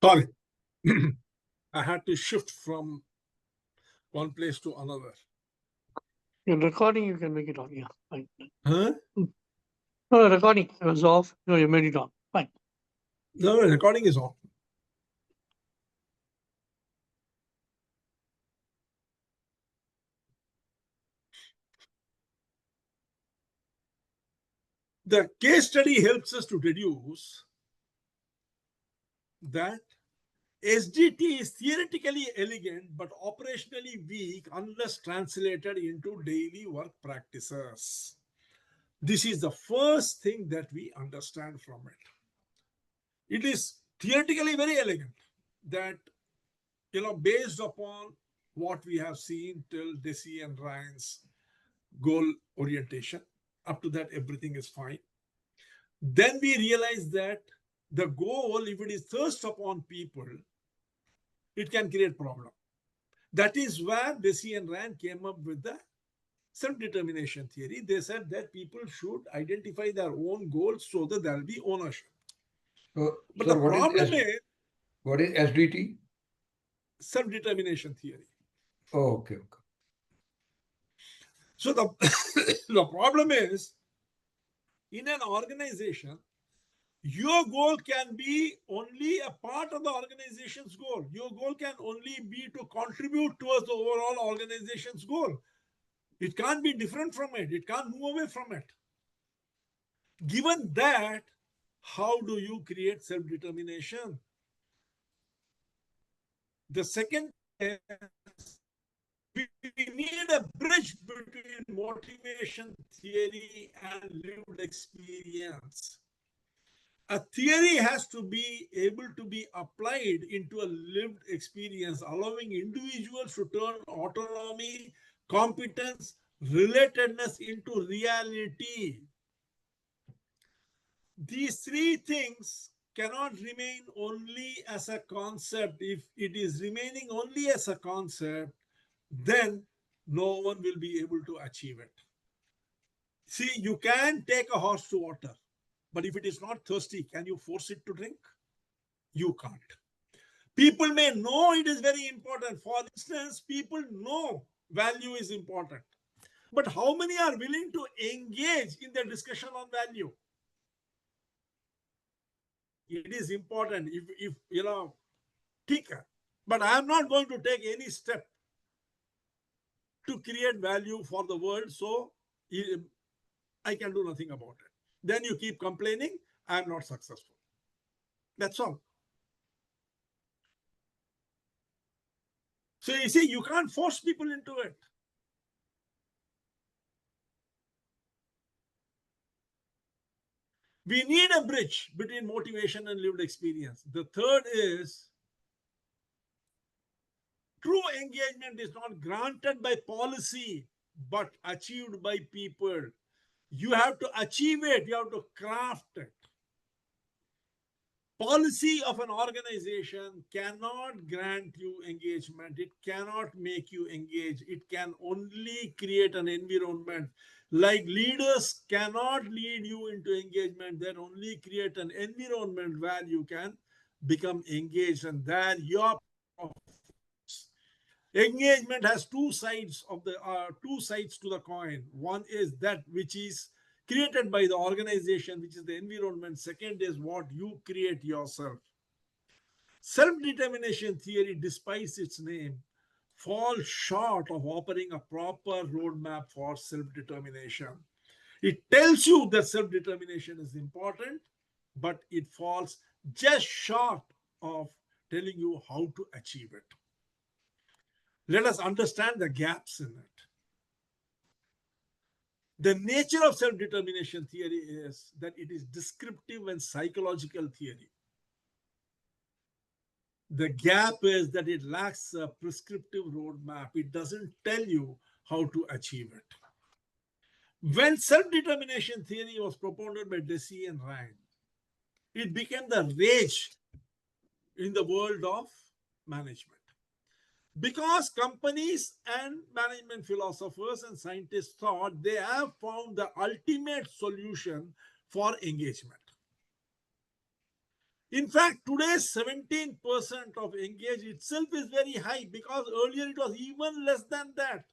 Sorry. I had to shift from one place to another. Your recording, you can make it on. Yeah, fine. Huh? No, the recording was off. No, you made it on. Fine. No, recording is on. The case study helps us to deduce that SDT is theoretically elegant but operationally weak unless translated into daily work practices. This is the first thing that we understand from it. It is theoretically very elegant that, based upon what we have seen till Deci and Ryan's goal orientation, up to that, everything is fine. Then we realize that the goal, if it is thrust upon people, it can create problem. That is where Deci and Ryan came up with the self-determination theory. They said that people should identify their own goals so that there will be ownership. So, But sir, the problem is, what is SDT? Self-determination theory. Oh, okay. So the, the problem is, in an organization, your goal can be only a part of the organization's goal. Your goal can only be to contribute towards the overall organization's goal. It can't be different from it. It can't move away from it. Given that, how do you create self-determination? The second is, we need a bridge between motivation theory and lived experience. A theory has to be able to be applied into a lived experience, allowing individuals to turn autonomy, competence, relatedness into reality. These three things cannot remain only as a concept. If it is remaining only as a concept, then no one will be able to achieve it. See, you can take a horse to water, but if it is not thirsty, can you force it to drink? You can't. People may know it is very important. For instance, people know value is important. But how many are willing to engage in the discussion on value? It is important if you know, but I am not going to take any step to create value for the world, so I can do nothing about it. Then you keep complaining, I am not successful. That's all. So you see, you can't force people into it. We need a bridge between motivation and lived experience. The third is true engagement is not granted by policy, but achieved by people. You have to achieve it, you have to craft it. Policy of an organization cannot grant you engagement. It cannot make you engage. It can only create an environment. Like leaders cannot lead you into engagement. They only create an environment where you can become engaged, and there your engagement has two sides to the coin. One is that which is created by the organization, which is the environment. Second is what you create yourself. Self-determination theory, despite its name, falls short of offering a proper roadmap for self-determination. It tells you that self-determination is important, but it falls just short of telling you how to achieve it. Let us understand the gaps in it. The nature of self-determination theory is that it is descriptive and psychological theory. The gap is that it lacks a prescriptive roadmap. It doesn't tell you how to achieve it. When self-determination theory was propounded by Deci and Rand, it became the rage in the world of management. Because companies and management philosophers and scientists thought they have found the ultimate solution for engagement. In fact, today 17% of engage itself is very high, because earlier it was even less than that.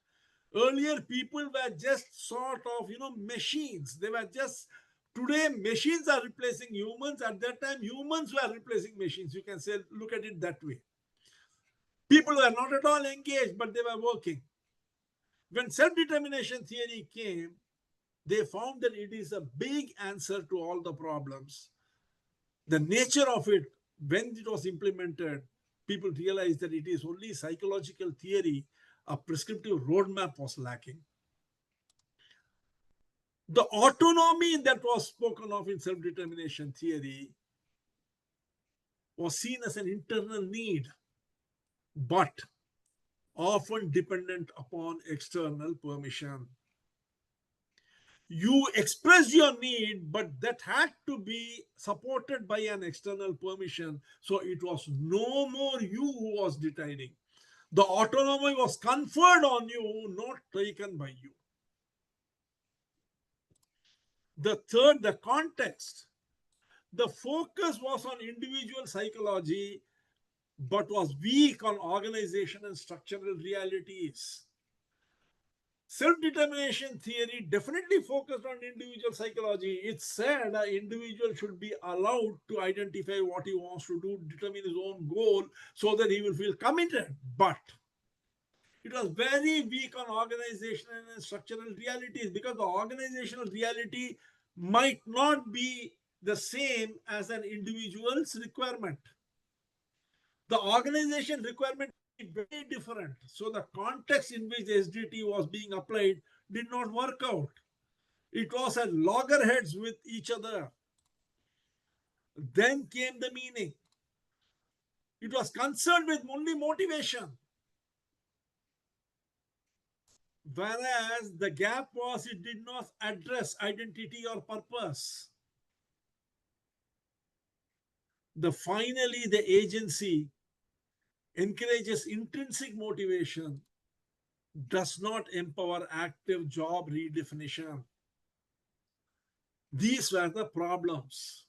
Earlier people were just sort of, machines. They were just, today machines are replacing humans. At that time, humans were replacing machines. You can say, look at it that way. People were not at all engaged, but they were working. When self-determination theory came, they found that it is a big answer to all the problems. The nature of it, when it was implemented, people realized that it is only psychological theory. A prescriptive roadmap was lacking. The autonomy that was spoken of in self-determination theory was seen as an internal need, but often dependent upon external permission. You expressed your need, but that had to be supported by an external permission. So it was no more you who was deciding. The autonomy was conferred on you, not taken by you. The third, the context. The focus was on individual psychology, but was weak on organization and structural realities. Self-determination theory definitely focused on individual psychology. It said an individual should be allowed to identify what he wants to do, determine his own goal, so that he will feel committed. But it was very weak on organizational and structural realities, because the organizational reality might not be the same as an individual's requirement. The organization requirement is very different. So the context in which SDT was being applied did not work out. It was at loggerheads with each other. Then came the meaning. It was concerned with only motivation. Whereas the gap was it did not address identity or purpose. Finally, the agency encourages intrinsic motivation, does not empower active job redefinition. These were the problems.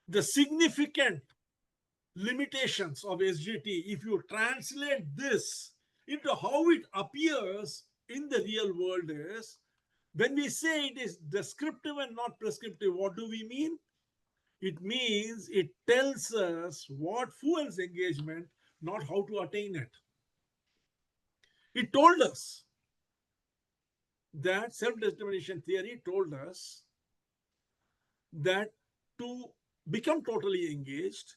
The significant limitations of SGT, if you translate this into how it appears in the real world, is when we say it is descriptive and not prescriptive, what do we mean? It means it tells us what fuels engagement, not how to attain it. It told us that self-determination theory told us that to become totally engaged,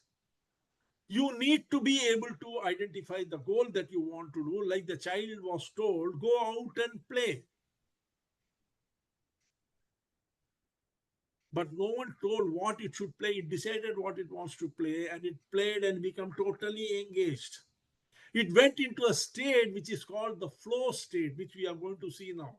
you need to be able to identify the goal that you want to do. Like the child was told, go out and play. But no one told what it should play. It decided what it wants to play, and it played and became totally engaged. It went into a state which is called the flow state, which we are going to see now.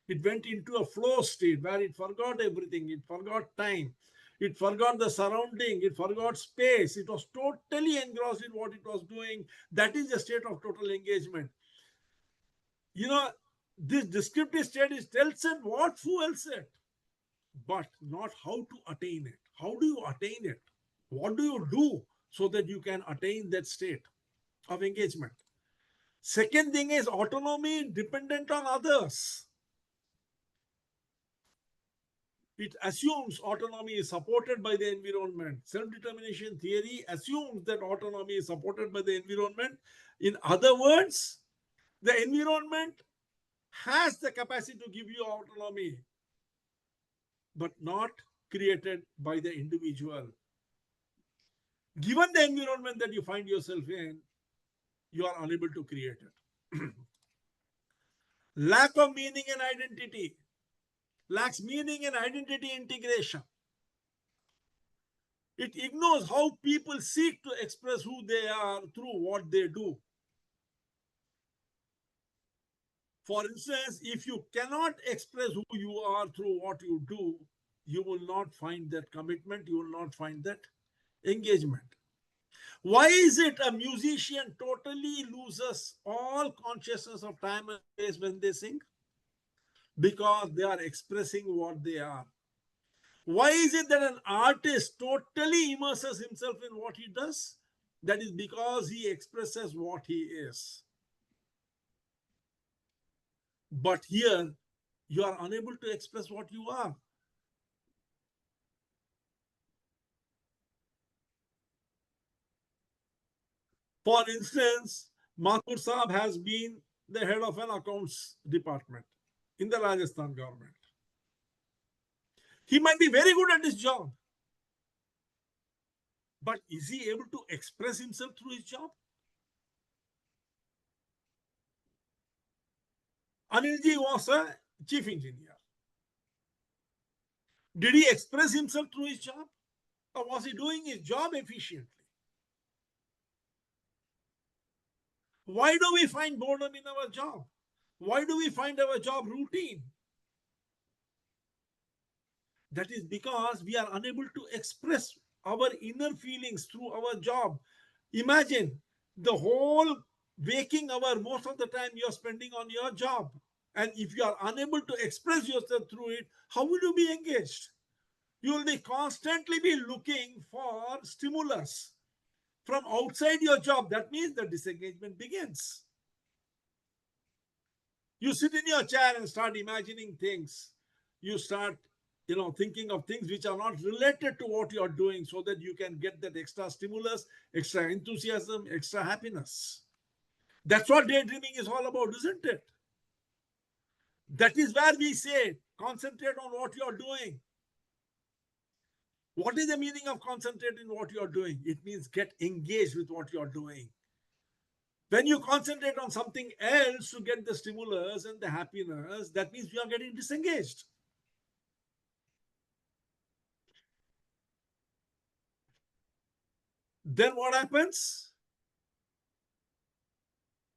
It went into a flow state where it forgot everything. It forgot time. It forgot the surrounding. It forgot space. It was totally engrossed in what it was doing. That is the state of total engagement. You know, this descriptive state is tells it what fuels it, but not how to attain it. How do you attain it? What do you do so that you can attain that state of engagement? Second thing is autonomy dependent on others. It assumes autonomy is supported by the environment. Self-determination theory assumes that autonomy is supported by the environment. In other words, the environment has the capacity to give you autonomy, but not created by the individual. Given the environment that you find yourself in, you are unable to create it. Lack of meaning and identity. Lacks meaning and identity integration. It ignores how people seek to express who they are through what they do. For instance, if you cannot express who you are through what you do, you will not find that commitment, you will not find that engagement. Why is it a musician totally loses all consciousness of time and space when they sing? Because they are expressing what they are. Why is it that an artist totally immerses himself in what he does? That is because he expresses what he is. But here, you are unable to express what you are. For instance, Mathur Saab has been the head of an accounts department in the Rajasthan government. He might be very good at his job, but is he able to express himself through his job? Anilji was a chief engineer. Did he express himself through his job? Or was he doing his job efficiently? Why do we find boredom in our job? Why do we find our job routine? That is because we are unable to express our inner feelings through our job. Imagine the whole waking hour, most of the time you're spending on your job. And if you are unable to express yourself through it, how will you be engaged? You will be constantly be looking for stimulus from outside your job. That means the disengagement begins. You sit in your chair and start imagining things. You start, thinking of things which are not related to what you're doing so that you can get that extra stimulus, extra enthusiasm, extra happiness. That's what daydreaming is all about, isn't it? That is where we say, concentrate on what you're doing. What is the meaning of concentrate in what you're doing? It means get engaged with what you're doing. When you concentrate on something else to get the stimulus and the happiness, that means you are getting disengaged. Then what happens?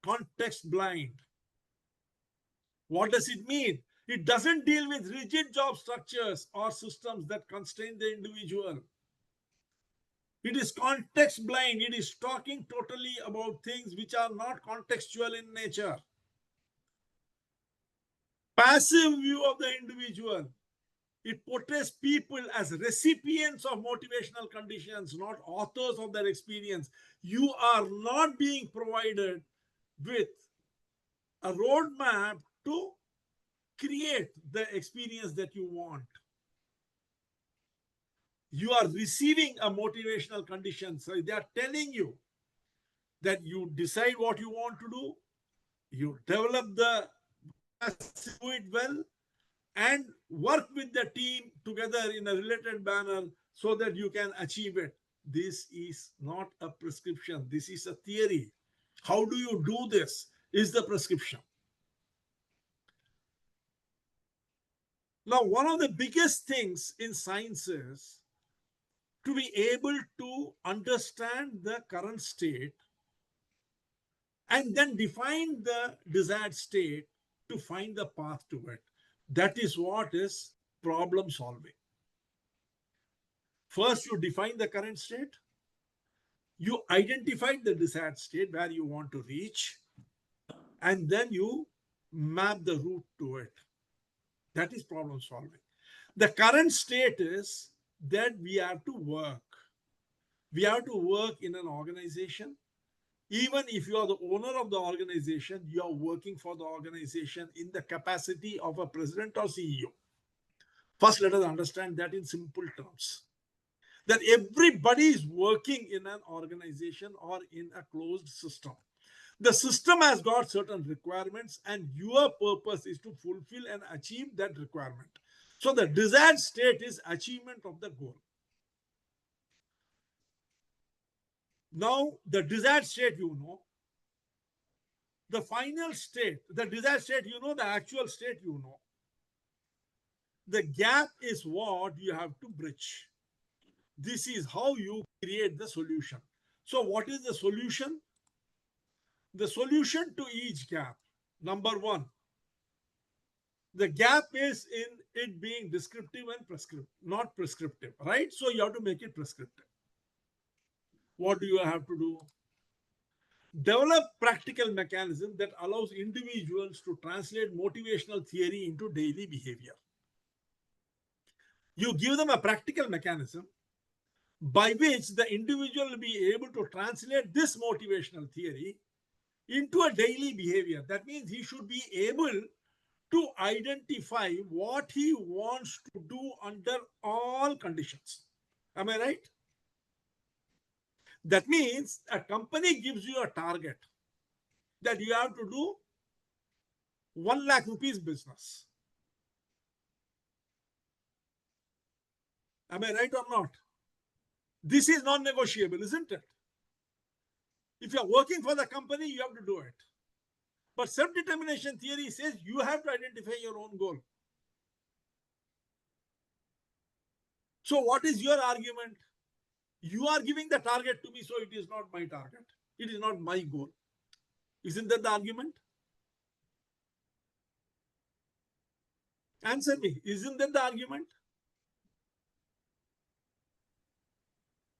Context blind. What does it mean? It doesn't deal with rigid job structures or systems that constrain the individual. It is context blind. It is talking totally about things which are not contextual in nature. Passive view of the individual. It portrays people as recipients of motivational conditions, not authors of their experience. You are not being provided with a roadmap to create the experience that you want. You are receiving a motivational condition. So they are telling you that you decide what you want to do, you develop the capacity to do it well, and work with the team together in a related manner so that you can achieve it. This is not a prescription. This is a theory. How do you do this is the prescription. Now, one of the biggest things in science is to be able to understand the current state and then define the desired state to find the path to it. That is what is problem solving. First, you define the current state. You identify the desired state where you want to reach, and then you map the route to it. That is problem solving. The current state is that we have to work. We have to work in an organization. Even if you are the owner of the organization, you are working for the organization in the capacity of a president or CEO. First, let us understand that in simple terms. That everybody is working in an organization or in a closed system. The system has got certain requirements, and your purpose is to fulfill and achieve that requirement. So the desired state is achievement of the goal. Now, the desired state, you know. The final state, the desired state, you know. The actual state, you know. The gap is what you have to bridge. This is how you create the solution. So what is the solution? The solution to each gap, number one, the gap is in it being descriptive and prescriptive, not prescriptive, right? So you have to make it prescriptive. What do you have to do? Develop practical mechanism that allows individuals to translate motivational theory into daily behavior. You give them a practical mechanism by which the individual will be able to translate this motivational theory into a daily behavior. That means he should be able to identify what he wants to do under all conditions. Am I right? That means a company gives you a target that you have to do 1 lakh rupees business. Am I right or not? This is non-negotiable, isn't it? If you're working for the company, you have to do it. But self-determination theory says you have to identify your own goal. So what is your argument? You are giving the target to me, so it is not my target. It is not my goal. Isn't that the argument? Answer me. Isn't that the argument?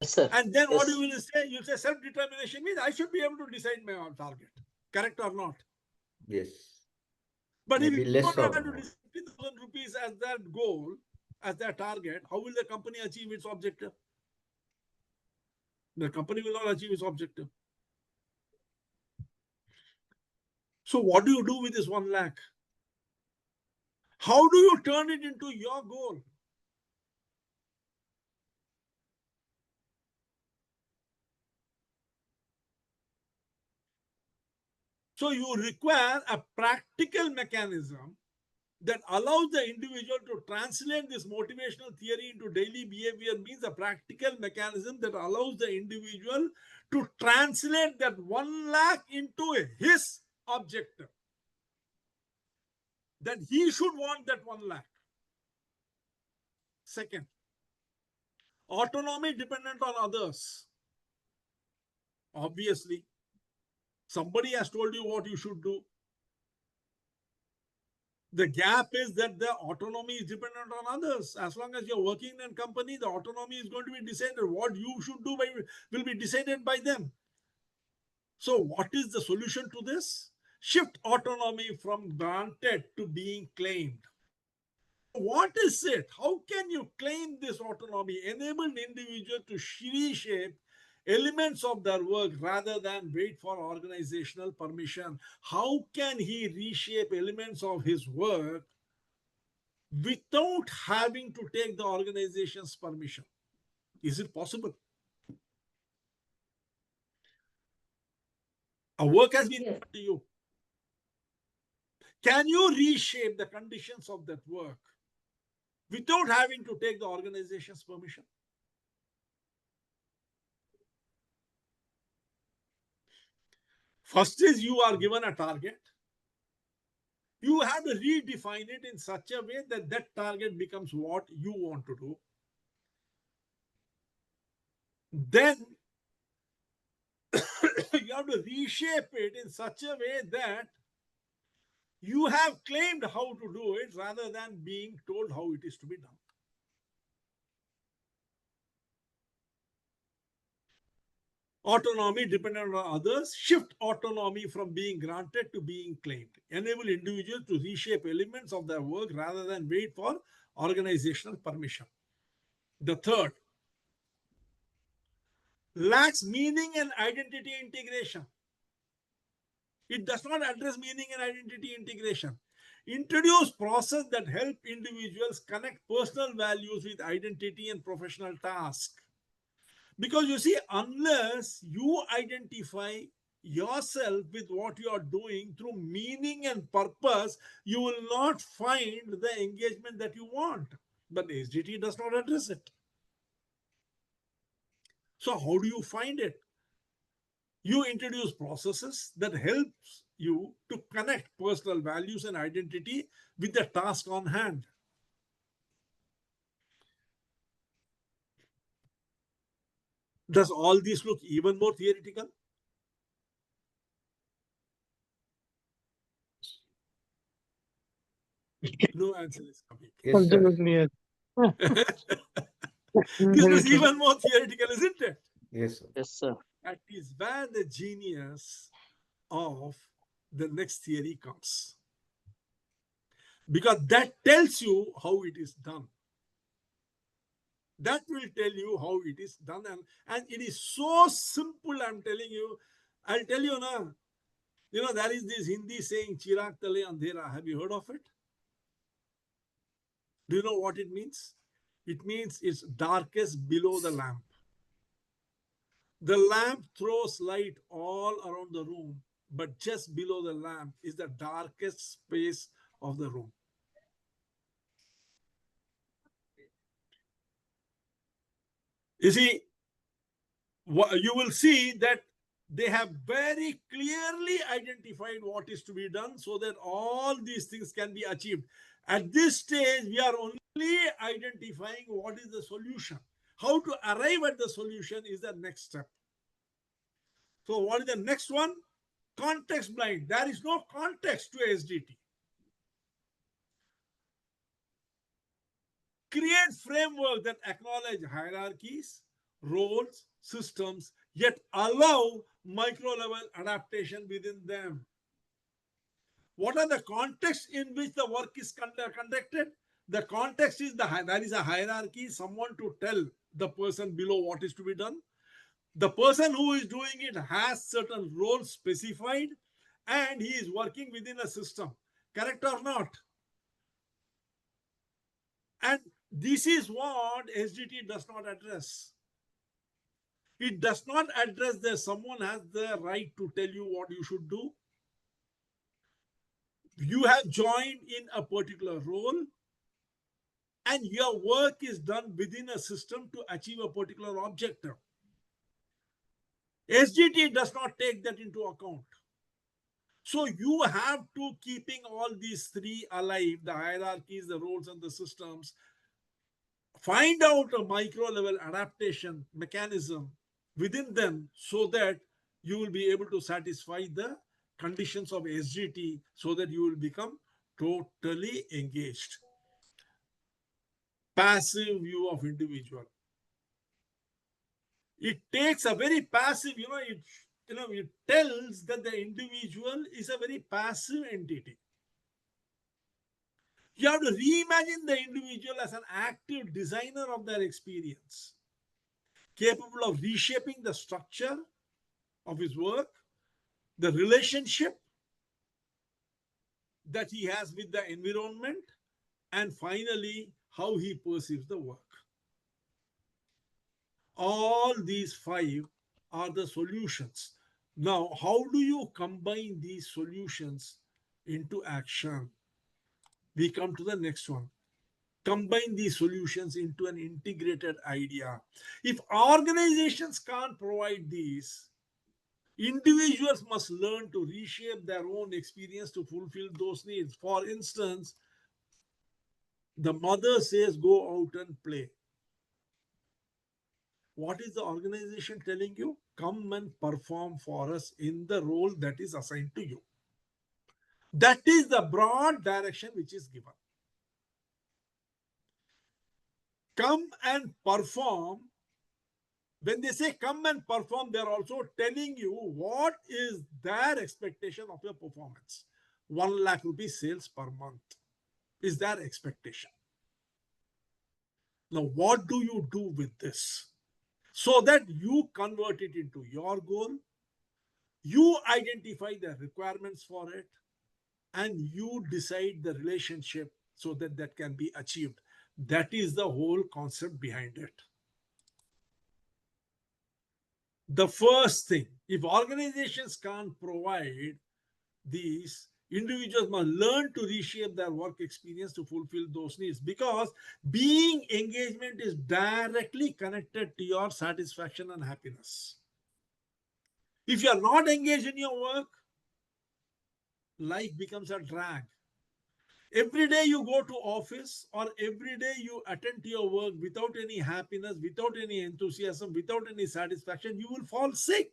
Yes, sir. And then what Yes. you will say? You say self-determination means I should be able to decide my own target. Correct or not? Yes. But Maybe if you less don't or have to more. decide 50,000 rupees as that goal, as their target, how will the company achieve its objective? The company will not achieve its objective. So what do you do with this 1 lakh? How do you turn it into your goal? So you require a practical mechanism that allows the individual to translate this motivational theory into daily behavior. Means a practical mechanism that allows the individual to translate that 1 lakh into his objective. That he should want that 1 lakh. Second, autonomy dependent on others. Obviously, somebody has told you what you should do. The gap is that the autonomy is dependent on others. As long as you're working in a company, the autonomy is going to be decided. What you should do will be decided by them. So what is the solution to this? Shift autonomy from granted to being claimed. What is it? How can you claim this autonomy? Enable an individual to reshape elements of their work rather than wait for organizational permission. How can he reshape elements of his work without having to take the organization's permission? Is it possible? A work has been Yes. put to you. Can you reshape the conditions of that work without having to take the organization's permission? First is you are given a target. You have to redefine it in such a way that that target becomes what you want to do. Then you have to reshape it in such a way that you have claimed how to do it rather than being told how it is to be done. Autonomy dependent on others, shift autonomy from being granted to being claimed. Enable individuals to reshape elements of their work rather than wait for organizational permission. The third, lacks meaning and identity integration. It does not address meaning and identity integration. Introduce process that help individuals connect personal values with identity and professional task. Because you see, unless you identify yourself with what you are doing through meaning and purpose, you will not find the engagement that you want. But SDT does not address it. So how do you find it? You introduce processes that helps you to connect personal values and identity with the task on hand. Does all this look even more theoretical? No answer is coming. Yes, sir. Ultimately, yes. This Very looks true. even more theoretical, isn't it? Yes, sir. Yes, sir. That is where the genius of the next theory comes. Because that tells you how it is done. That will tell you how it is done. And it is so simple, I'm telling you. I'll tell you now. You know, there is this Hindi saying, Chirag Tale Andhera. Have you heard of it? Do you know what it means? It means it's darkest below the lamp. The lamp throws light all around the room, but just below the lamp is the darkest space of the room. You see, you will see that they have very clearly identified what is to be done so that all these things can be achieved. At this stage, we are only identifying what is the solution. How to arrive at the solution is the next step. So what is the next one? Context blind. There is no context to SDT. Create framework that acknowledge hierarchies, roles, systems, yet allow micro-level adaptation within them. What are the contexts in which the work is conducted? The context is there is a hierarchy, someone to tell the person below what is to be done. The person who is doing it has certain roles specified and he is working within a system. Correct or not? And this is what SDT does not address. It does not address that someone has the right to tell you what you should do. You have joined in a particular role and your work is done within a system to achieve a particular objective. SDT does not take that into account. So you have to keeping all these three alive, the hierarchies, the roles and the systems, find out a micro level adaptation mechanism within them so that you will be able to satisfy the conditions of SGT so that you will become totally engaged. Passive view of individual. It takes a very passive, it tells that the individual is a very passive entity. You have to reimagine the individual as an active designer of their experience, capable of reshaping the structure of his work, the relationship that he has with the environment, and finally, how he perceives the work. All these five are the solutions. Now, how do you combine these solutions into action? We come to the next one. Combine these solutions into an integrated idea. If organizations can't provide these, individuals must learn to reshape their own experience to fulfill those needs. For instance, the mother says, go out and play. What is the organization telling you? Come and perform for us in the role that is assigned to you. That is the broad direction which is given. Come and perform. When they say come and perform, they're also telling you what is their expectation of your performance. 1 lakh rupees sales per month is their expectation. Now, what do you do with this? So that you convert it into your goal, you identify the requirements for it, and you decide the relationship so that that can be achieved. That is the whole concept behind it. The first thing, if organizations can't provide these, individuals must learn to reshape their work experience to fulfill those needs, because being engagement is directly connected to your satisfaction and happiness. If you are not engaged in your work, life becomes a drag. Every day you go to office or every day you attend to your work without any happiness, without any enthusiasm, without any satisfaction, you will fall sick.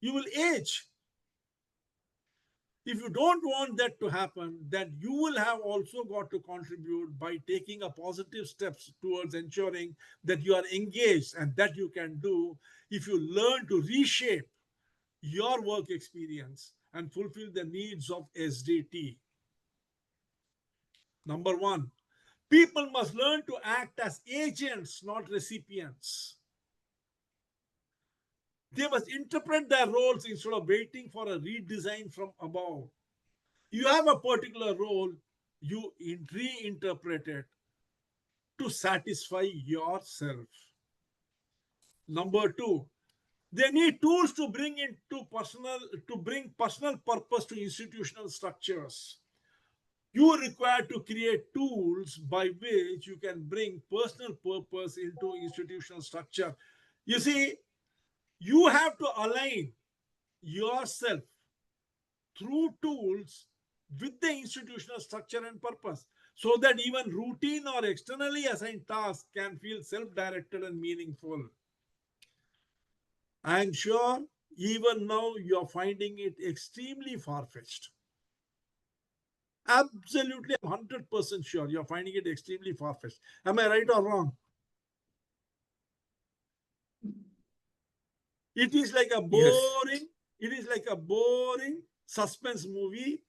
You will age. If you don't want that to happen, then you will have also got to contribute by taking a positive steps towards ensuring that you are engaged, and that you can do if you learn to reshape your work experience and fulfill the needs of SDT. Number one, people must learn to act as agents, not recipients. They must interpret their roles instead of waiting for a redesign from above. You have a particular role, you reinterpret it to satisfy yourself. Number two, they need tools to bring personal purpose to institutional structures. You are required to create tools by which you can bring personal purpose into institutional structure. You see, you have to align yourself through tools with the institutional structure and purpose, so that even routine or externally assigned tasks can feel self-directed and meaningful. I am sure even now you're finding it extremely far-fetched. Absolutely, I'm 100% sure you're finding it extremely far-fetched. Am I right or wrong? It is like a boring, it is like a boring suspense movie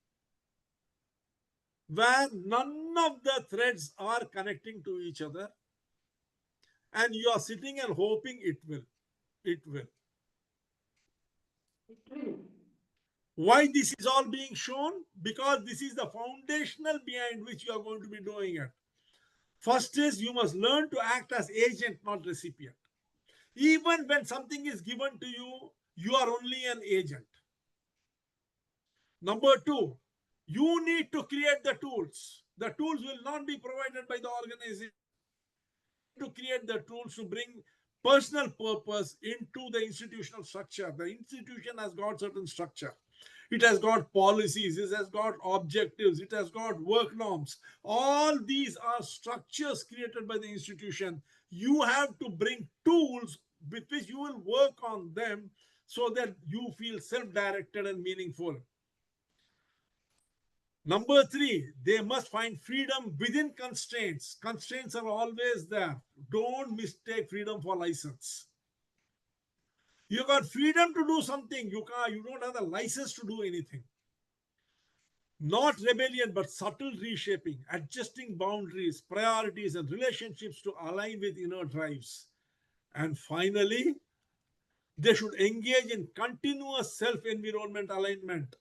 where none of the threads are connecting to each other, and you are sitting and hoping it will. It will. It will. Why this is all being shown? Because this is the foundational behind which you are going to be doing it. First is you must learn to act as agent, not recipient. Even when something is given to you, you are only an agent. Number two, you need to create the tools. The tools will not be provided by the organization. To create the tools to bring personal purpose into the institutional structure. The institution has got certain structure. It has got policies, it has got objectives, it has got work norms. All these are structures created by the institution. You have to bring tools with which you will work on them so that you feel self-directed and meaningful. Number three, they must find freedom within constraints. Constraints are always there. Don't mistake freedom for license. You got freedom to do something. You don't have the license to do anything. Not rebellion, but subtle reshaping, adjusting boundaries, priorities, and relationships to align with inner drives. And finally, they should engage in continuous self-environment alignment.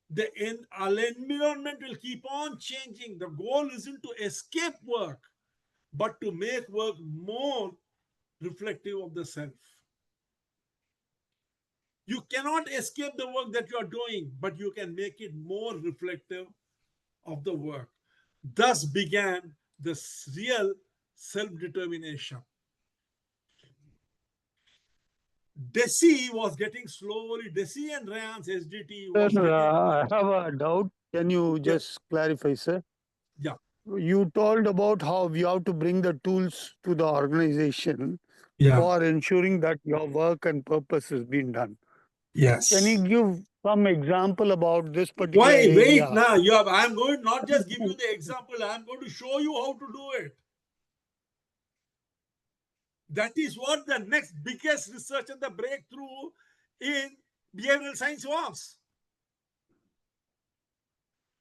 The environment will keep on changing. The goal isn't to escape work, but to make work more reflective of the self. You cannot escape the work that you are doing, but you can make it more reflective of the work. Thus began the real self-determination. Desi was getting slowly, Desi and Ryan's SDT was Sir, getting. I have a doubt. Can you just clarify, sir? Yeah. You told about how we have to bring the tools to the organization Yeah. for ensuring that your work and purpose is being done. Yes. Can you give some example about this particular Why? Wait area? now. I'm going to not just give you the example, I'm going to show you how to do it. That is what the next biggest research and the breakthrough in behavioral science was.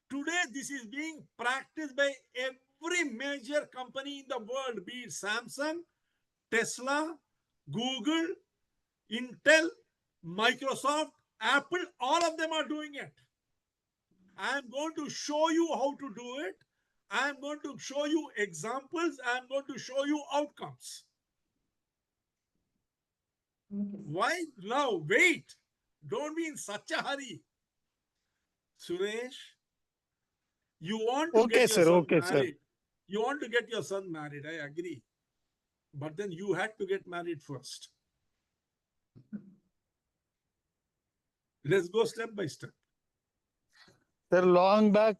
Today, this is being practiced by every major company in the world, be it Samsung, Tesla, Google, Intel, Microsoft, Apple, all of them are doing it. I'm going to show you how to do it. I'm going to show you examples. I'm going to show you outcomes. Why now? Wait. Don't be in such a hurry. Suresh, you want to Okay, get sir. yourself Okay, sir. married. You want to get your son married. I agree. But then you had to get married first. Let's go step by step. Sir, long back,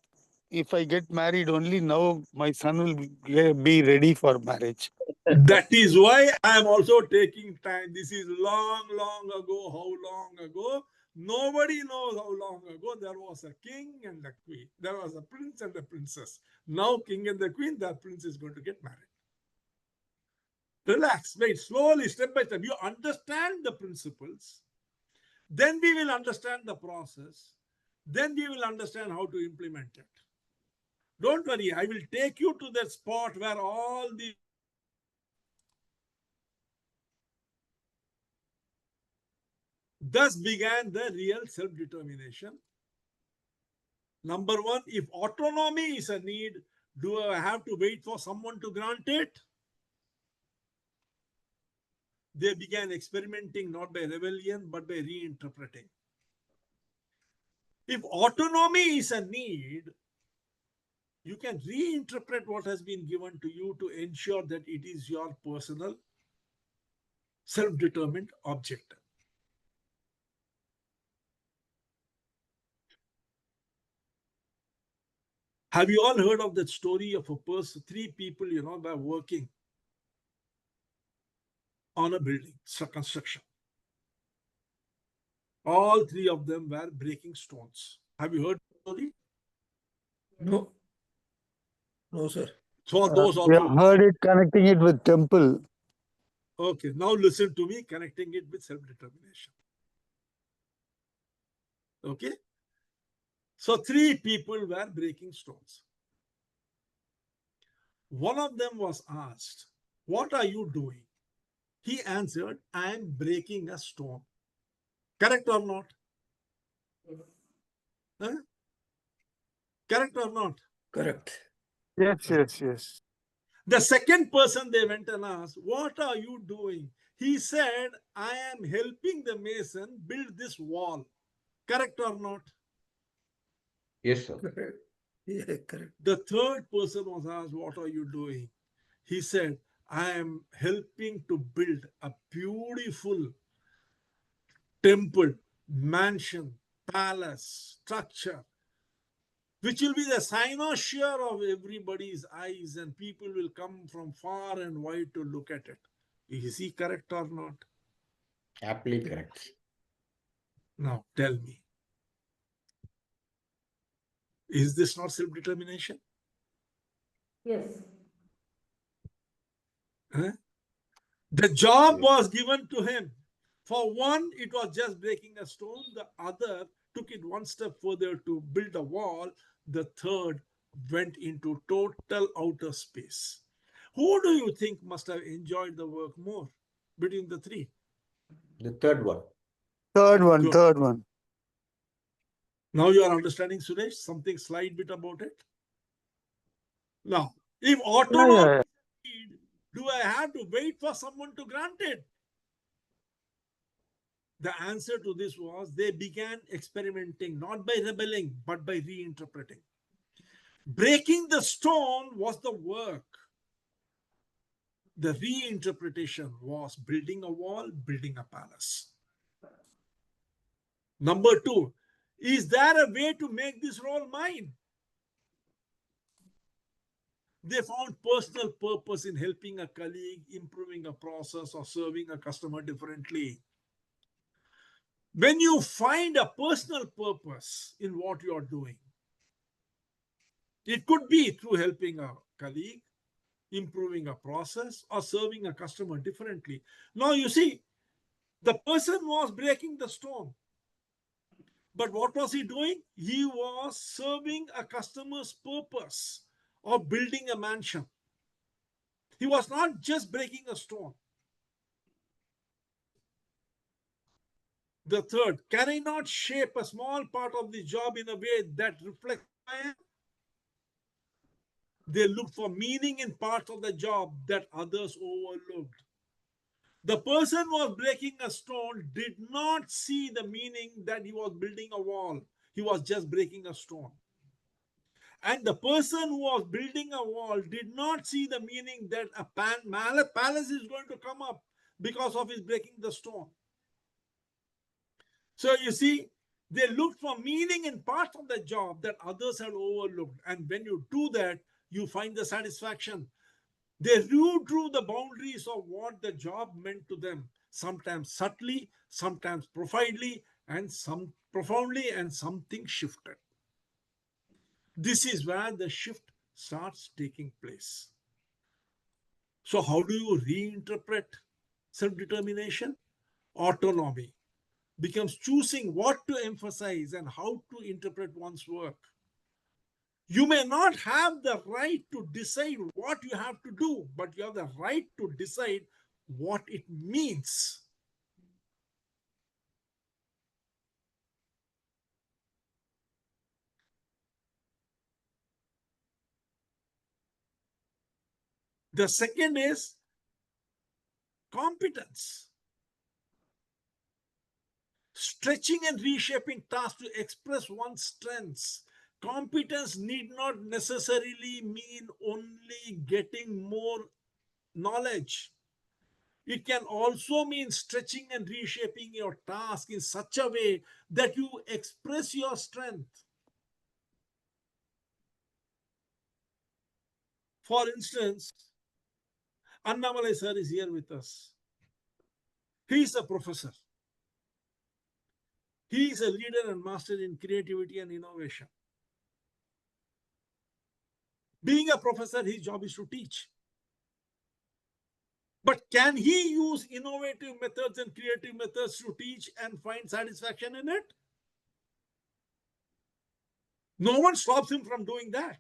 if I get married, only now my son will be ready for marriage. That is why I am also taking time. This is long, long ago. How long ago? Nobody knows how long ago. There was a king and a queen. There was a prince and a princess. Now king and the queen, that prince is going to get married. Relax, wait, slowly, step by step. You understand the principles. Then we will understand the process. Then we will understand how to implement it. Don't worry, I will take you to that spot where all the thus began the real self-determination. Number one, if autonomy is a need, do I have to wait for someone to grant it? They began experimenting not by rebellion, but by reinterpreting. If autonomy is a need, you can reinterpret what has been given to you to ensure that it is your personal self-determined objective. Have you all heard of that story of a person, three people, were working on a building, construction. All three of them were breaking stones. Have you heard the story? No. No, sir. For those of We you. have heard it, connecting it with temple. Okay, now listen to me, connecting it with self-determination. Okay? So three people were breaking stones. One of them was asked, "What are you doing?" He answered, "I am breaking a stone." Correct or not? Huh? Correct or not? Correct. Yes, yes, yes. The second person they went and asked, "What are you doing?" He said, "I am helping the mason build this wall." Correct or not? Yes, sir. Correct. Yeah, correct. The third person was asked, "What are you doing?" He said, "I am helping to build a beautiful temple, mansion, palace, structure, which will be the cynosure of everybody's eyes, and people will come from far and wide to look at it." Is he correct or not? Aptly correct. Now tell me, is this not self-determination? Yes. Huh? The job was given to him. For one, it was just breaking a stone. The other took it one step further to build a wall. The third went into total outer space. Who do you think must have enjoyed the work more between the three? The third one. Third one, Good. third one. Now you are understanding, Suresh, something slight bit about it. Now, if autonomy, do I have have to wait for someone to grant it? The answer to this was they began experimenting, not by rebelling, but by reinterpreting. Breaking the stone was the work. The reinterpretation was building a wall, building a palace. Number two, is there a way to make this role mine? They found personal purpose in helping a colleague, improving a process, or serving a customer differently. When you find a personal purpose in what you are doing, it could be through helping a colleague, improving a process, or serving a customer differently. Now, you see, the person was breaking the stone. But what was he doing? He was serving a customer's purpose of building a mansion. He was not just breaking a stone. The third, can I not shape a small part of the job in a way that reflects who I am? They looked for meaning in parts of the job that others overlooked. The person who was breaking a stone did not see the meaning that he was building a wall. He was just breaking a stone. And the person who was building a wall did not see the meaning that a palace is going to come up because of his breaking the stone. So you see, they looked for meaning in parts of the job that others had overlooked. And when you do that, you find the satisfaction. They drew the boundaries of what the job meant to them, sometimes subtly, sometimes profoundly, and something shifted. This is where the shift starts taking place. So, how do you reinterpret self-determination? Autonomy becomes choosing what to emphasize and how to interpret one's work. You may not have the right to decide what you have to do, but you have the right to decide what it means. The second is competence. Stretching and reshaping tasks to express one's strengths. Competence need not necessarily mean only getting more knowledge. It can also mean stretching and reshaping your task in such a way that you express your strength. For instance, Annamalai sir is here with us. He is a professor. He is a leader and master in creativity and innovation. Being a professor, his job is to teach. But can he use innovative methods and creative methods to teach and find satisfaction in it? No one stops him from doing that.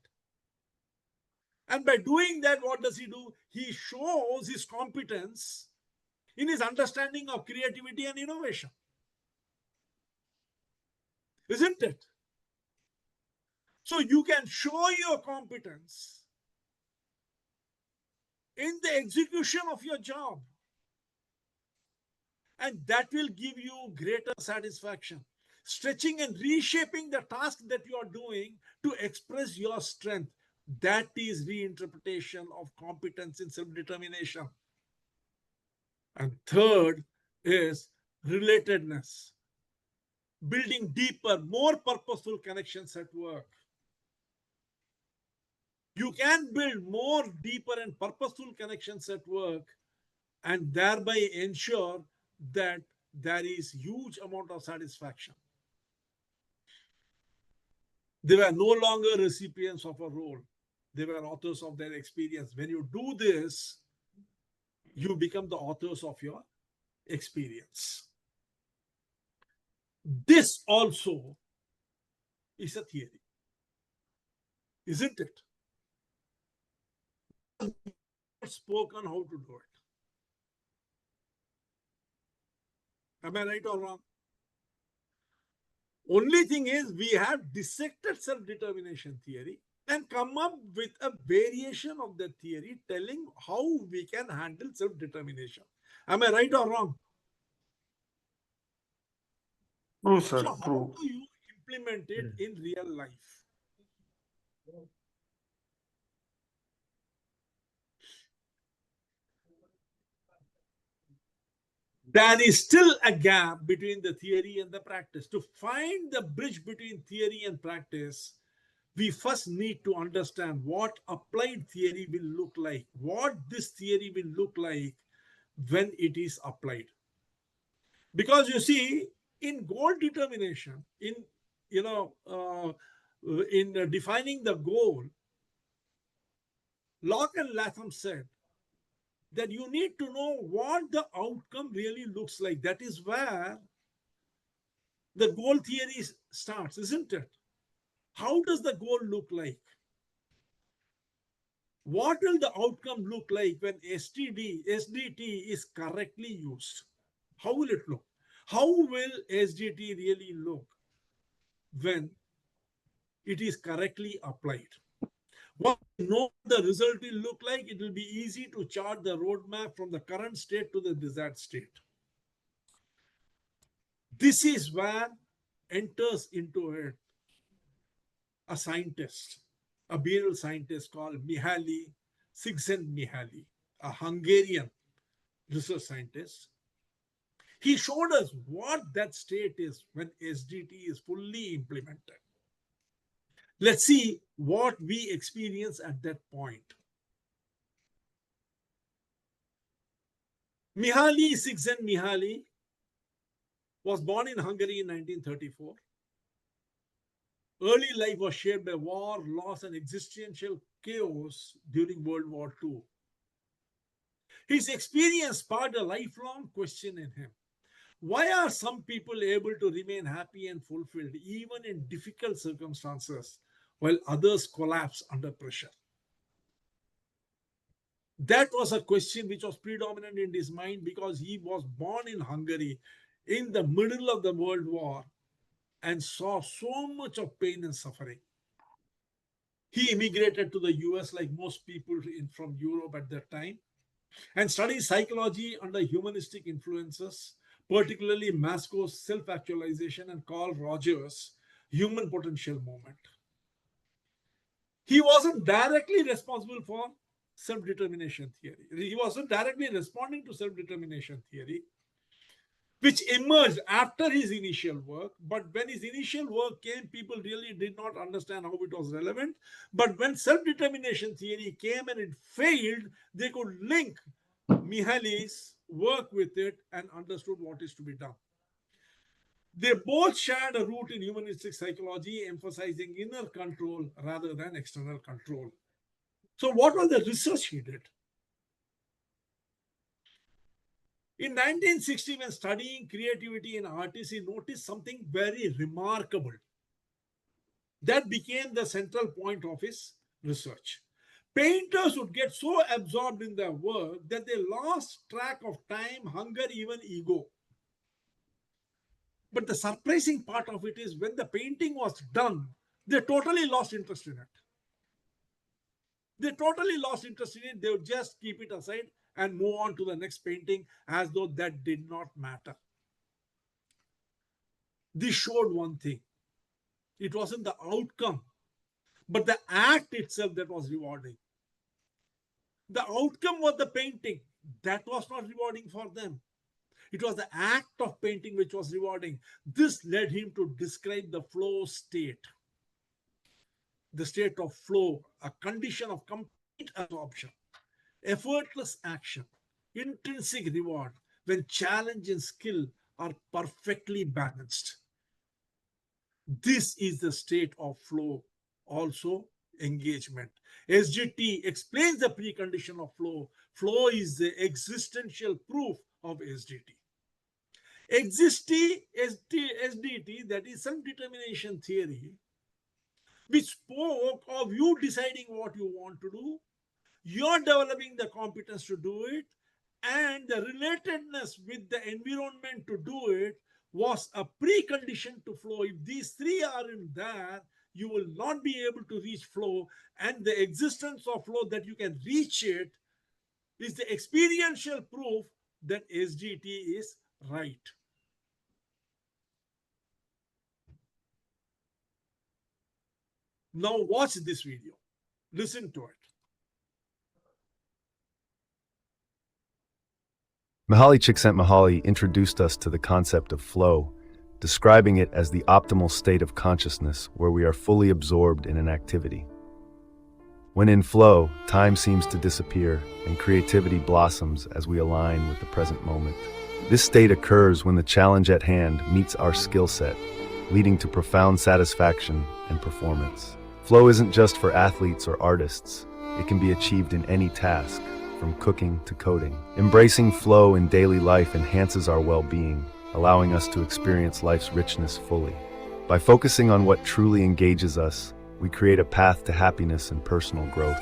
And by doing that, what does he do? He shows his competence in his understanding of creativity and innovation. Isn't it? So you can show your competence in the execution of your job. And that will give you greater satisfaction. Stretching and reshaping the task that you are doing to express your strength. That is reinterpretation of competence in self-determination. And third is relatedness. Building deeper, more purposeful connections at work. You can build more deeper and purposeful connections at work and thereby ensure that there is huge amount of satisfaction. They were no longer recipients of a role. They were authors of their experience. When you do this, you become the authors of your experience. This also is a theory, isn't it? Spoken how to do it. Am I right or wrong? Only thing is we have dissected self-determination theory and come up with a variation of the theory telling how we can handle self-determination. Am I right or wrong? True, So sir. how True. do you implement it in real life? There is still a gap between the theory and the practice. To find the bridge between theory and practice, we first need to understand what applied theory will look like, what this theory will look like when it is applied. Because you see, in goal determination, in defining the goal, Locke and Latham said that you need to know what the outcome really looks like. That is where the goal theory starts, isn't it? How does the goal look like? What will the outcome look like when SDT is correctly used? How will it look? How will SDT really look when it is correctly applied? Once we know what the result will look like, it will be easy to chart the roadmap from the current state to the desired state. This is where enters into it a scientist, a behavioral scientist called Mihaly Csikszentmihalyi, a Hungarian research scientist. He showed us what that state is when SDT is fully implemented. Let's see what we experience at that point. Mihaly Csikszentmihalyi was born in Hungary in 1934. Early life was shaped by war, loss, and existential chaos during World War II. His experience sparked a lifelong question in him. Why are some people able to remain happy and fulfilled even in difficult circumstances while others collapse under pressure? That was a question which was predominant in his mind because he was born in Hungary in the middle of the World War and saw so much of pain and suffering. He immigrated to the US like most people from Europe at that time and studied psychology under humanistic influences, particularly Mascow's self-actualization and Carl Rogers' human potential movement. He wasn't directly responsible for self-determination theory. He wasn't directly responding to self-determination theory, which emerged after his initial work. But when his initial work came, people really did not understand how it was relevant. But when self-determination theory came and it failed, they could link Mihaly's work with it and understood what is to be done. They both shared a root in humanistic psychology, emphasizing inner control rather than external control. So, what was the research he did? In 1960, when studying creativity in artists, he noticed something very remarkable. That became the central point of his research. Painters would get so absorbed in their work that they lost track of time, hunger, even ego. But the surprising part of it is when the painting was done, they totally lost interest in it. They totally lost interest in it. They would just keep it aside and move on to the next painting as though that did not matter. This showed one thing. It wasn't the outcome, but the act itself that was rewarding. The outcome was the painting. That was not rewarding for them. It was the act of painting which was rewarding. This led him to describe the flow state. The state of flow, a condition of complete absorption, effortless action, intrinsic reward, when challenge and skill are perfectly balanced. This is the state of flow, also engagement. SGT explains the precondition of flow. Flow is the existential proof of SDT. SDT, that is self-determination theory, which spoke of you deciding what you want to do, you're developing the competence to do it, and the relatedness with the environment to do it was a precondition to flow. If these three aren't there, you will not be able to reach flow. And the existence of flow, that you can reach it, is the experiential proof that SDT is right. Now watch this video. Listen to it. Mihaly Csikszentmihalyi introduced us to the concept of flow, describing it as the optimal state of consciousness where we are fully absorbed in an activity. When in flow, time seems to disappear and creativity blossoms as we align with the present moment. This state occurs when the challenge at hand meets our skill set, leading to profound satisfaction and performance. Flow isn't just for athletes or artists. It can be achieved in any task, from cooking to coding. Embracing flow in daily life enhances our well-being, allowing us to experience life's richness fully. By focusing on what truly engages us, we create a path to happiness and personal growth.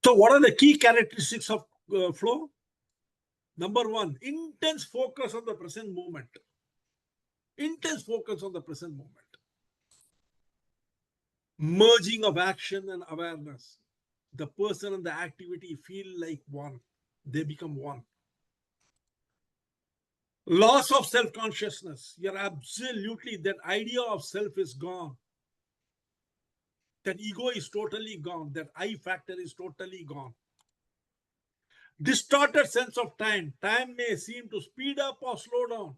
So what are the key characteristics of flow? Number one, intense focus on the present moment. Intense focus on the present moment. Merging of action and awareness. The person and the activity feel like one. They become one. Loss of self-consciousness. You're absolutely, that idea of self is gone. That ego is totally gone. That I factor is totally gone. Distorted sense of time. Time may seem to speed up or slow down.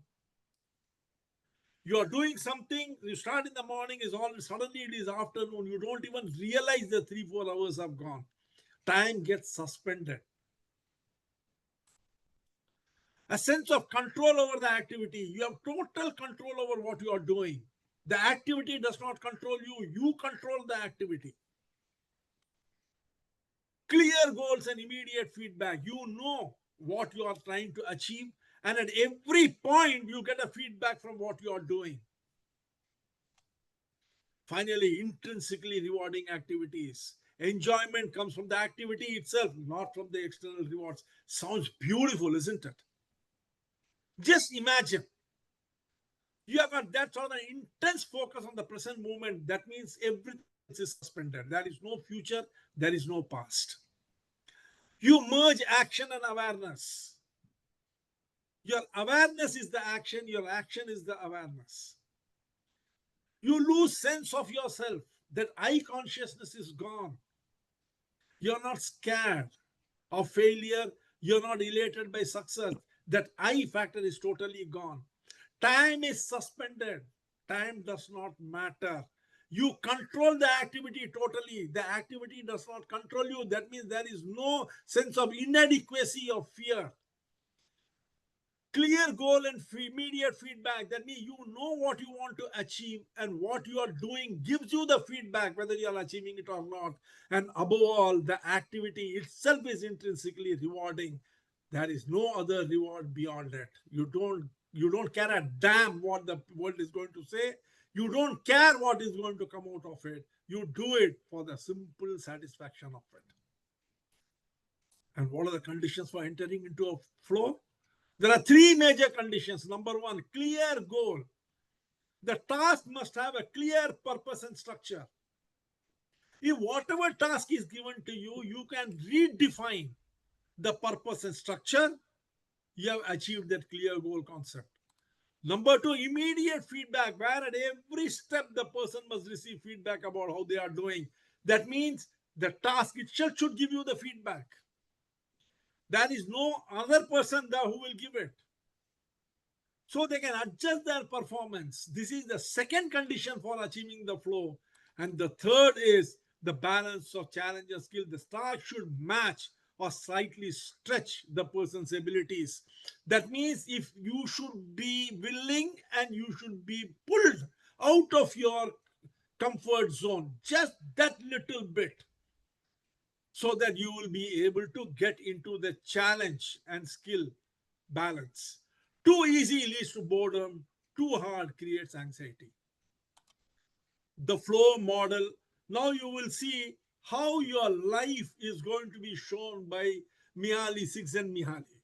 You are doing something, you start in the morning, is all suddenly it is afternoon. You don't even realize the 3-4 hours have gone. Time gets suspended. A sense of control over the activity. You have total control over what you are doing. The activity does not control you. You control the activity. Clear goals and immediate feedback. You know what you are trying to achieve, and at every point you get a feedback from what you are doing. Finally, intrinsically rewarding activities. Enjoyment comes from the activity itself, not from the external rewards. Sounds beautiful, isn't it? Just imagine. You have got that sort of intense focus on the present moment. That means everything is suspended. There is no future. There is no past. You merge action and awareness. Your awareness is the action. Your action is the awareness. You lose sense of yourself. That I consciousness is gone. You're not scared of failure. You're not elated by success. That I factor is totally gone. Time is suspended. Time does not matter. You control the activity totally. The activity does not control you. That means there is no sense of inadequacy or fear. Clear goal and immediate feedback. That means you know what you want to achieve, and what you are doing gives you the feedback whether you are achieving it or not. And above all, the activity itself is intrinsically rewarding. There is no other reward beyond it. You don't care a damn what the world is going to say. You don't care what is going to come out of it. You do it for the simple satisfaction of it. And what are the conditions for entering into a flow? There are 3 major conditions. Number 1, clear goal. The task must have a clear purpose and structure. If whatever task is given to you, you can redefine the purpose and structure, you have achieved that clear goal concept. Number 2, immediate feedback, where at every step the person must receive feedback about how they are doing. That means the task itself should give you the feedback. There is no other person there who will give it. So they can adjust their performance. This is the second condition for achieving the flow. And the third is the balance of challenge and skill. The task should match or slightly stretch the person's abilities. That means if you should be willing and you should be pulled out of your comfort zone, just that little bit, so that you will be able to get into the challenge and skill balance. Too easy leads to boredom. Too hard creates anxiety. The flow model. Now you will see how your life is going to be shown by Mihaly Csikszentmihalyi.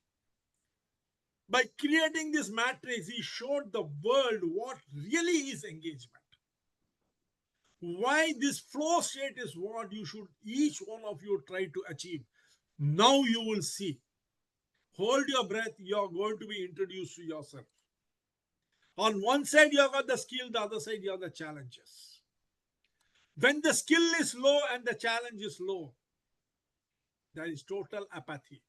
By creating this matrix, he showed the world what really is engagement. Why this flow state is what you should, each one of you, try to achieve. Now you will see. Hold your breath, you're going to be introduced to yourself. On one side, you have got the skill, the other side, you have the challenges. When the skill is low and the challenge is low, there is total apathy.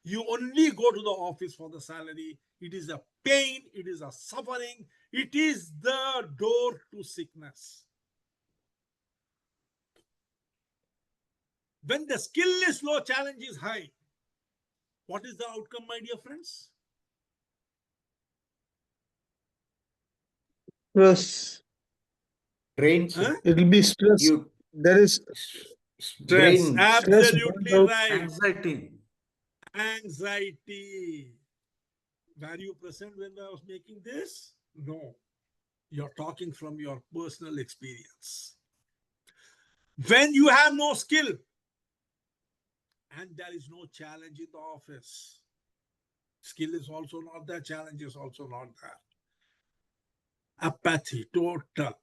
You only go to the office for the salary. It is a pain, it is a suffering, it is the door to sickness. When the skill is low, challenge is high. What is the outcome, my dear friends? Stress. Drain, Huh? sir. It will be stress. You There is Stress, drain. absolutely burnout. right. Anxiety. Anxiety. Were you present when I was making this? No. You're talking from your personal experience. When you have no skill and there is no challenge in the office, skill is also not there, challenge is also not there. Apathy, total.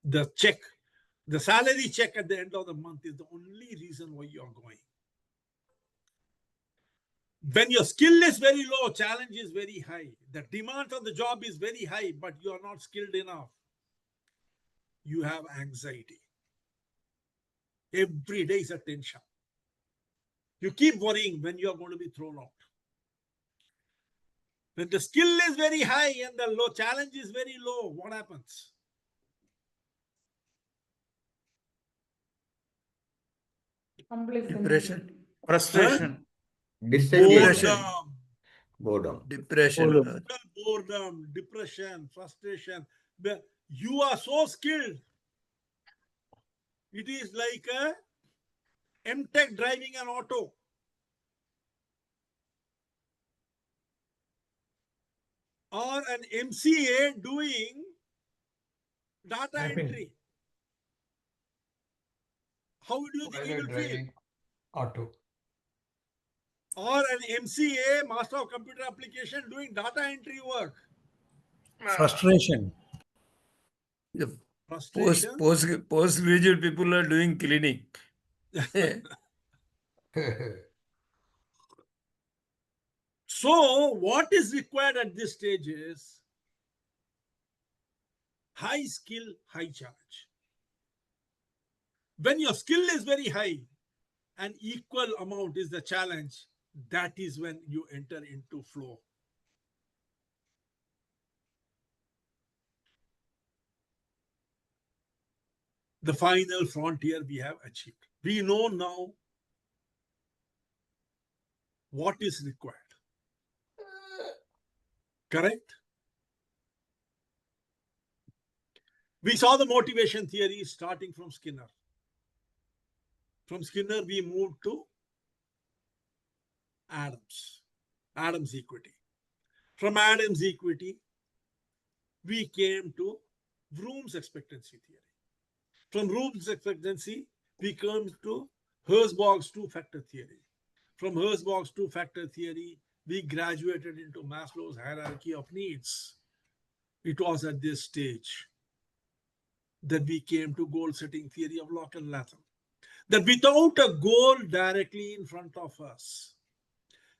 The check, the salary check at the end of the month is the only reason why you're going. When your skill is very low, challenge is very high. The demand of the job is very high, but you are not skilled enough. You have anxiety. Every day is a tension. You keep worrying when you are going to be thrown out. When the skill is very high and the low challenge is very low, what happens? Depression. Frustration. Disengagement. Boredom. Boredom. Depression. Boredom, depression, frustration. You are so skilled. It is like a MTech driving an auto. Or an MCA doing data entry. How do you think he will feel? Auto. Or an MCA, Master of Computer Application, doing data entry work. Frustration. The Frustration. postgraduate people are doing cleaning. So, what is required at this stage is high skill, high challenge. When your skill is very high and equal amount is the challenge, that is when you enter into flow. The final frontier we have achieved. We know now what is required. Correct? We saw the motivation theory starting from Skinner. From Skinner, we moved to Adams equity. From Adams equity, we came to Vroom's expectancy theory. From Vroom's expectancy, we came to Herzberg's two-factor theory. From Herzberg's two-factor theory, we graduated into Maslow's hierarchy of needs. It was at this stage that we came to goal-setting theory of Locke and Latham. That without a goal directly in front of us,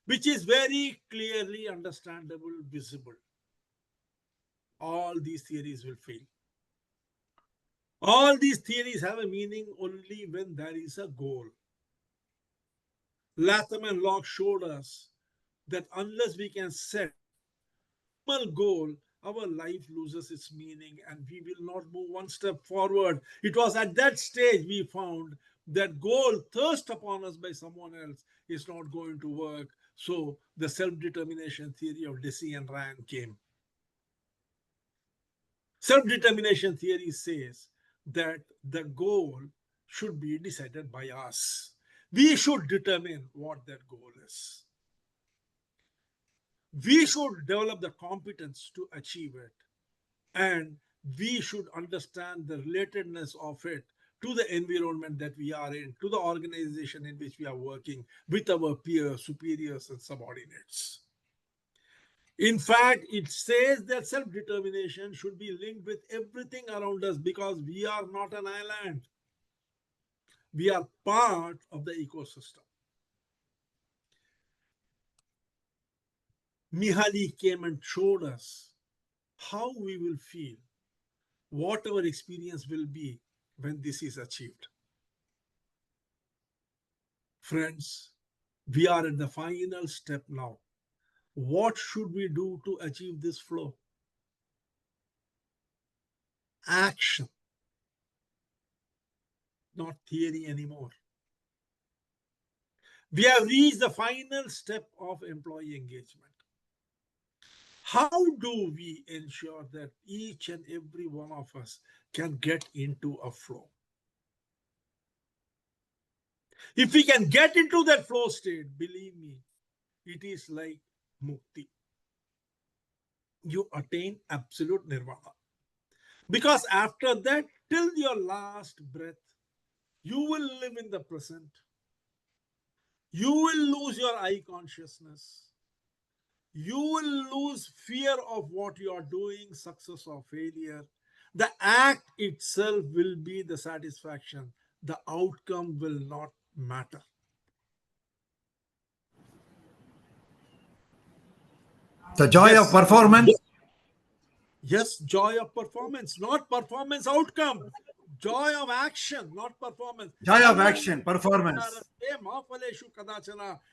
which is very clearly understandable, visible, all these theories will fail. All these theories have a meaning only when there is a goal. Latham and Locke showed us that unless we can set a goal, our life loses its meaning and we will not move one step forward. It was at that stage we found that goal thrust upon us by someone else is not going to work. So the self-determination theory of Deci and Ryan came. Self-determination theory says that the goal should be decided by us. We should determine what that goal is. We should develop the competence to achieve it. And we should understand the relatedness of it to the environment that we are in, to the organization in which we are working with our peers, superiors, and subordinates. In fact, it says that self-determination should be linked with everything around us because we are not an island. We are part of the ecosystem. Mihaly came and showed us how we will feel, what our experience will be when this is achieved. Friends, we are at the final step now. What should we do to achieve this flow? Action, not theory anymore. We have reached the final step of employee engagement. How do we ensure that each and every one of us can get into a flow? If we can get into that flow state, believe me, it is like mukti. You attain absolute nirvana. Because after that, till your last breath, you will live in the present. You will lose your eye consciousness. You will lose fear of what you are doing, success or failure. The act itself will be the satisfaction. The outcome will not matter. The joy of performance. Yes, joy of performance, not performance outcome. Joy of action, not performance. Joy of action, performance.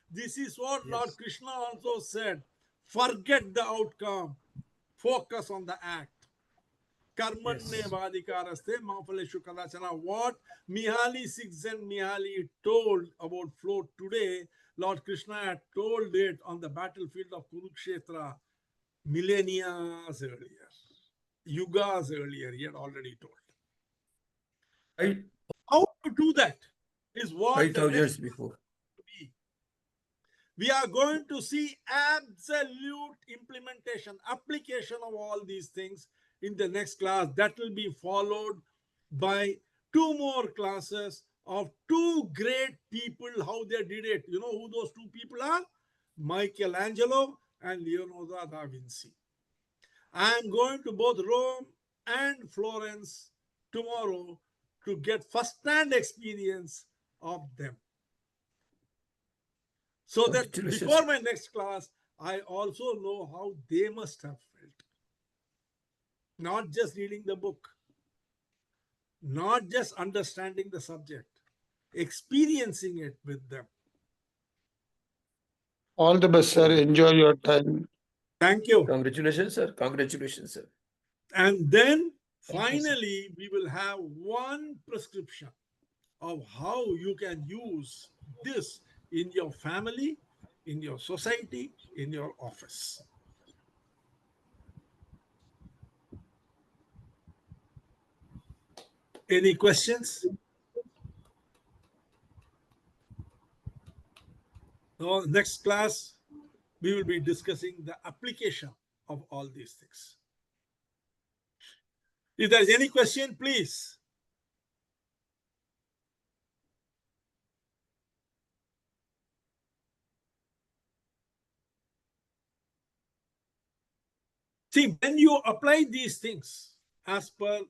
This is what Lord Krishna also said. Forget the outcome. Focus on the act. Karmanne vadikaraste mafaleshu kadachana. What Mihaly Csikszentmihalyi told about flow today, Lord Krishna had told it on the battlefield of Kurukshetra millennia earlier, yugas earlier. He had already told. How to do that is what 5,000 years next before. we are going to see absolute implementation, application of all these things in the next class. That will be followed by 2 more classes of 2 great people, how they did it. You know who those 2 people are? Michelangelo and Leonardo da Vinci. I am going to both Rome and Florence tomorrow to get first-hand experience of them. So that before my next class, I also know how they must have felt. Not just reading the book, not just understanding the subject, experiencing it with them. All the best, sir. Enjoy your time. Thank you. Congratulations, sir. Congratulations, sir. And then Thank you, sir. finally, we will have one prescription of how you can use this in your family, in your society, in your office. Any questions? Now, next class, we will be discussing the application of all these things. If there is any question, please. See, when you apply these things as per,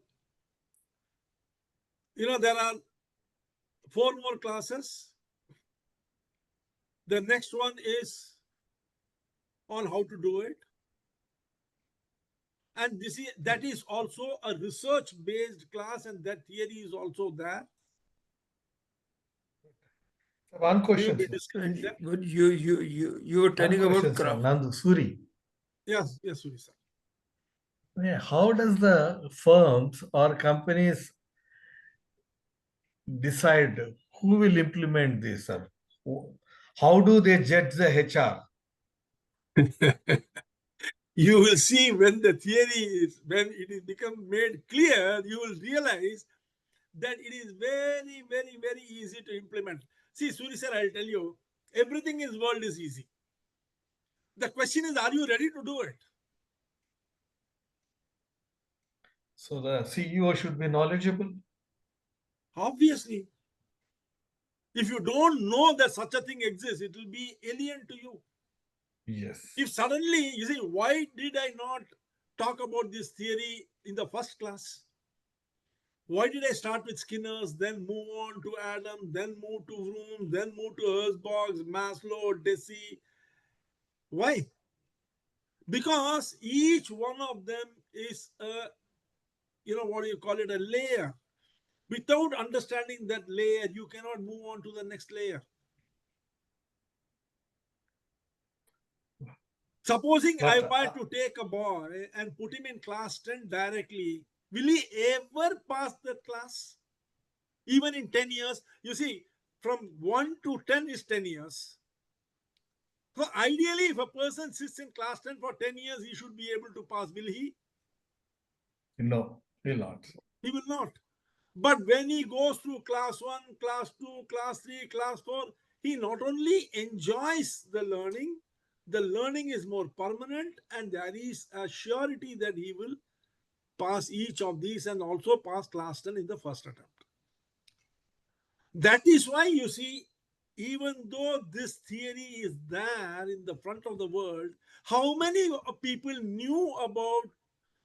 there are 4 more classes. The next one is on how to do it. And that is also a research-based class, and that theory is also there. One question. But you were telling about craft. Nandu Suri. Yes, Suri sir. Yeah, how does the firms or companies decide who will implement this, sir? How do they judge the HR? You will see when the theory is, when it is become made clear, you will realize that it is very, very, very easy to implement. See, Suri sir, I'll tell you, everything in this world is easy. The question is, are you ready to do it? So the CEO should be knowledgeable? Obviously. If you don't know that such a thing exists, it will be alien to you. Yes. If suddenly, you see, why did I not talk about this theory in the first class? Why did I start with Skinner's, then move on to Adam, then move to Vroom, then move to Herzberg's, Maslow, Deci? Why? Because each one of them is a, what do you call it, a layer. Without understanding that layer, you cannot move on to the next layer. Supposing I were to take a boy and put him in class 10 directly, will he ever pass that class? Even in 10 years, you see, from 1 to 10 is 10 years. So ideally, if a person sits in class 10 for 10 years, he should be able to pass. Will he? No, he will not. He will not. But when he goes through class 1, class 2, class 3, class 4, he not only enjoys the learning is more permanent, and there is a surety that he will pass each of these and also pass class 10 in the first attempt. That is why you see, even though this theory is there in the front of the world, how many people knew about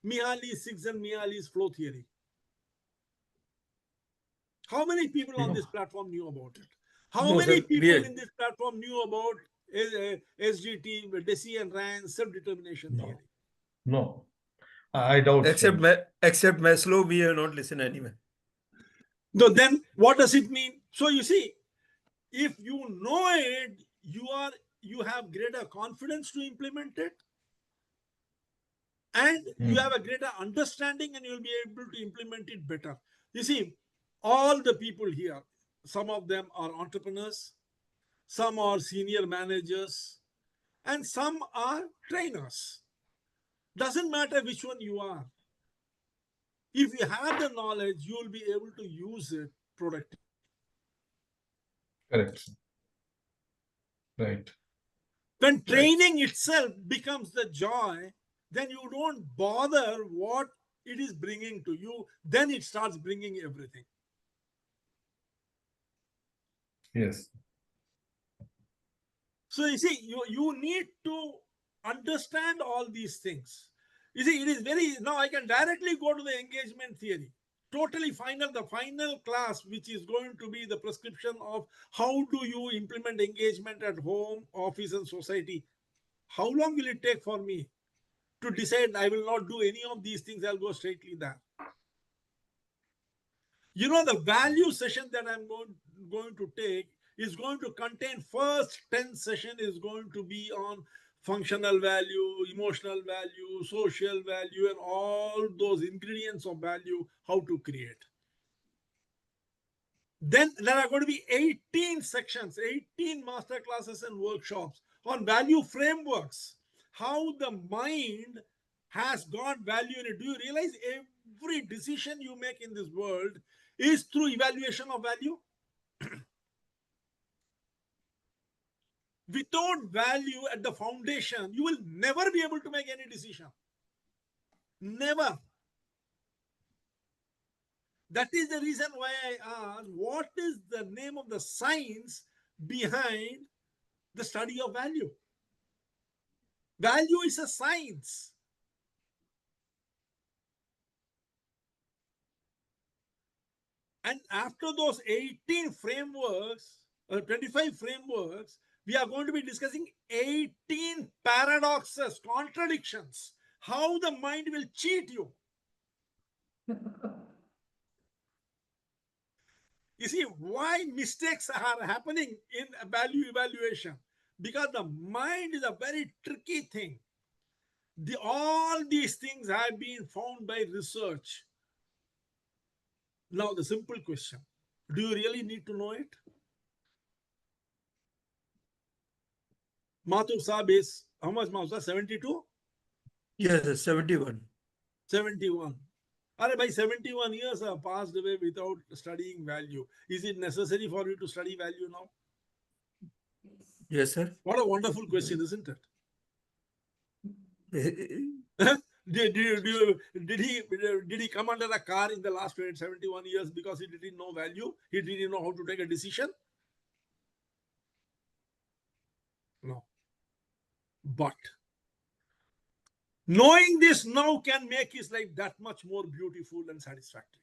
Mihaly's 6 and Mihaly's flow theory? How many people on this platform knew about it? How No, many sir, we people are- in this platform knew about SGT, Deci and Rand's self-determination theory? No, I doubt except so. except Maslow, we have not listened anyway. So then what does it mean? So you see, if you know it, you have greater confidence to implement it, and you have a greater understanding, and you'll be able to implement it better. You see, all the people here, some of them are entrepreneurs, some are senior managers, and some are trainers. Doesn't matter which one you are. If you have the knowledge, you will be able to use it productively. Correct. Right. When training itself becomes the joy, then you don't bother what it is bringing to you. Then it starts bringing everything. Yes. So you see, you need to understand all these things. You see, it is very, now I can directly go to the engagement theory. Totally final, the final class, which is going to be the prescription of how do you implement engagement at home, office, and society. How long will it take for me to decide I will not do any of these things? I'll go straightly there. You know, the value session that I'm going to take is going to contain first 10 session is going to be on functional value, emotional value, social value, and all those ingredients of value, how to create. Then there are going to be 18 sections, 18 master classes and workshops on value frameworks, how the mind has got value in it. Do you realize every decision you make in this world is through evaluation of value? Without value at the foundation, you will never be able to make any decision. Never. That is the reason why I asked, what is the name of the science behind the study of value? Value is a science. And after those 18 frameworks, 25 frameworks, we are going to be discussing 18 paradoxes, contradictions, how the mind will cheat you. You see, why mistakes are happening in value evaluation? Because the mind is a very tricky thing. All these things have been found by research. Now, the simple question, do you really need to know it? Mathur Saab is, how much Mathur? 72? Yes, 71. 71. By 71 years have passed away without studying value. Is it necessary for you to study value now? Yes, sir. What a wonderful question, isn't it? Did he come under a car in the last 71 years because he didn't know value? He didn't know how to take a decision? No. But knowing this now can make his life that much more beautiful and satisfactory.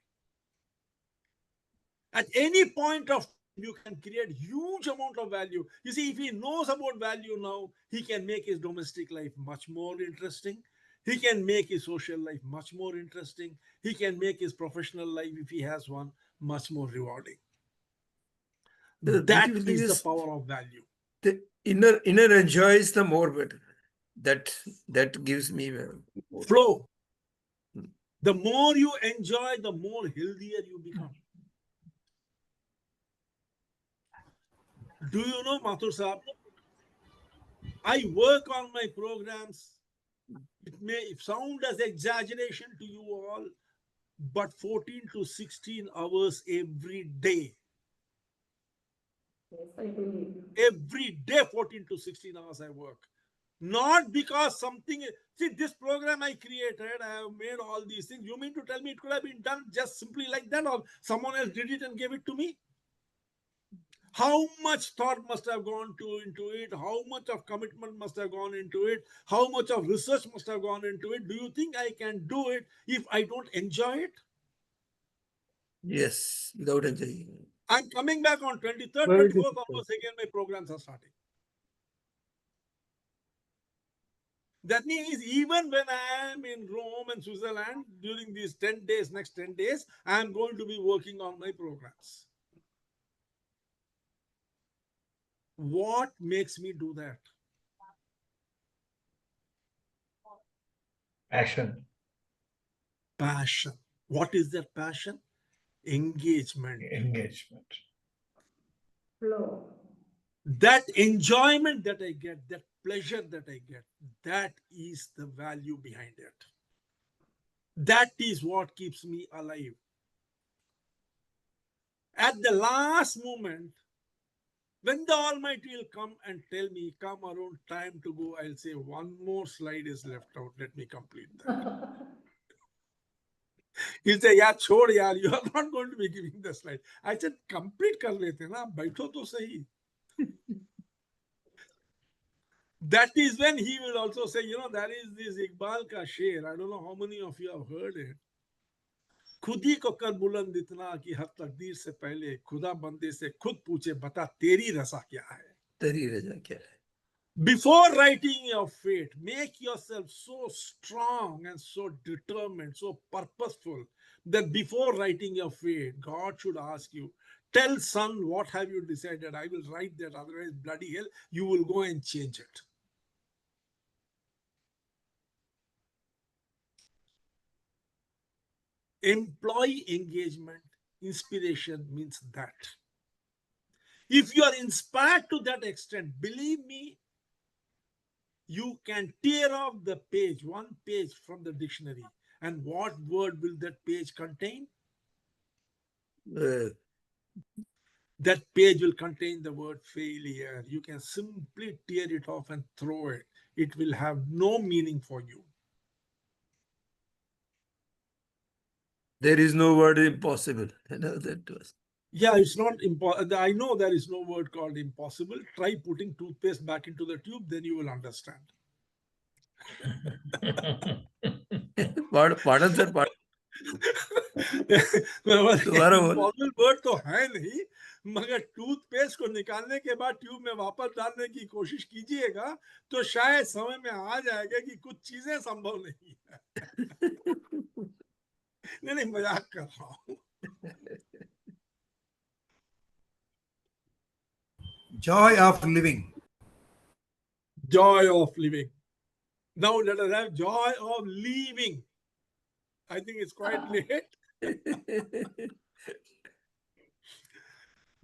At any point of time, you can create huge amount of value. You see, if he knows about value now, he can make his domestic life much more interesting. He can make his social life much more interesting. He can make his professional life, if he has one, much more rewarding. The That beautiful thing is the is power of value. the inner enjoys the more better. That gives me more. Flow. The more you enjoy, the more healthier you become. Do you know, Mathur Saab? I work on my programs. It may sound as exaggeration to you all, but 14 to 16 hours every day. Yes, I believe. Every day, 14 to 16 hours I work. Not because something, see, this program I created, I have made all these things. You mean to tell me it could have been done just simply like that, or someone else did it and gave it to me? How much thought must have gone into it? How much of commitment must have gone into it? How much of research must have gone into it? Do you think I can do it if I don't enjoy it? Yes, without enjoying. I'm coming back on 23rd, Very 24th difficult. onwards again, my programs are starting. That means even when I am in Rome and Switzerland during these 10 days, next 10 days, I'm going to be working on my programs. What makes me do that? Passion. Passion. What is that passion? Engagement. Engagement. Flow. That enjoyment that I get, that pleasure that I get, that is the value behind it. That is what keeps me alive. At the last moment, when the Almighty will come and tell me, come around time to go, I'll say, one more slide is left out. Let me complete that. He'll say, yeah, chhod yaar, you are not going to be giving the slide. I said, complete kar lete na, baitho to sahi. That is when he will also say, you know, there is this Iqbal ka sher. I don't know how many of you have heard it. खुद ही को कर बुलंद इतना कि हर तकदीर से पहले खुदा बंदे से खुद पूछे बता तेरी रजा क्या है. तेरी रजा क्या है? Before writing your fate, make yourself so strong and so determined, so purposeful that before writing your fate, God should ask you, tell son, what have you decided? I will write that, otherwise bloody hell, you will go and change it. Employee engagement, inspiration means that. If you are inspired to that extent, believe me, you can tear off the page, one page from the dictionary. And what word will that page contain? That page will contain the word failure. You can simply tear it off and throw it. It will have no meaning for you. There is no word impossible. I know that was. Yeah, it's not impossible. I know there is no word called impossible. Try putting toothpaste back into the tube, then you will understand. Pardon, sir. Pardon. Impossible word तो है नहीं, मगर toothpaste को निकालने के बाद tube में वापस डालने की कोशिश कीजिएगा तो शायद समझ में आ जाएगा कि कुछ चीजें संभव नहीं है. नहीं, मजाक कर रहा हूँ. Joy of living. Joy of living. Now let us have joy of leaving. I think it's quite late.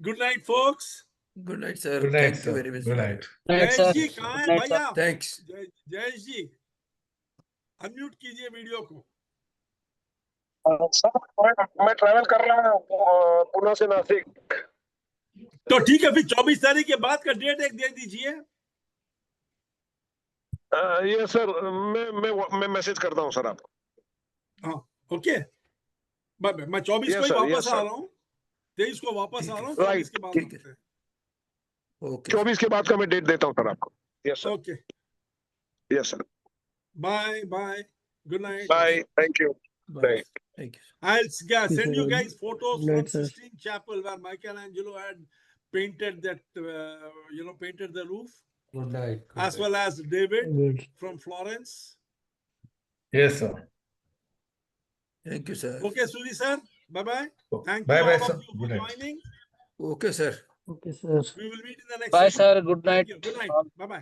Good night, folks. Good night, sir. Good night, Thank you sir. very much. Good night. Jayesh जी कहाँ है भैया? Thanks. Jayesh जी unmute कीजिए video को. मैं travel कर रहा हूँ पुणे से नासिक. तो ठीक है, फिर 24 तारीख के बाद का डेट एक दे दीजिए. ये सर मैं मैसेज करता हूँ सर आपको. हाँ, ओके. मैं 24 को ही वापस आ रहा हूँ. 23 को वापस आ रहा हूँ. 24 के बाद करते हैं. 24 के बाद का मैं डेट देता हूँ सर आपको. Yes sir. Okay. Yes, sir. Bye. Good night. Bye. Thank you. Bye. Thank you. I'll send you sir. guys photos Good night, from sir. Sistine Chapel where Michelangelo had painted that, painted the roof, Good night. as well as David Good. from Florence. Yes, sir. Thank you, sir. Okay, Suri sir. Bye-bye. Thank Bye you bye, all sir. of you Good for night. joining. Okay, sir. Okay, sir. We will meet in the next Bye, session. sir. Good night. Thank you. Good night. all. Bye-bye.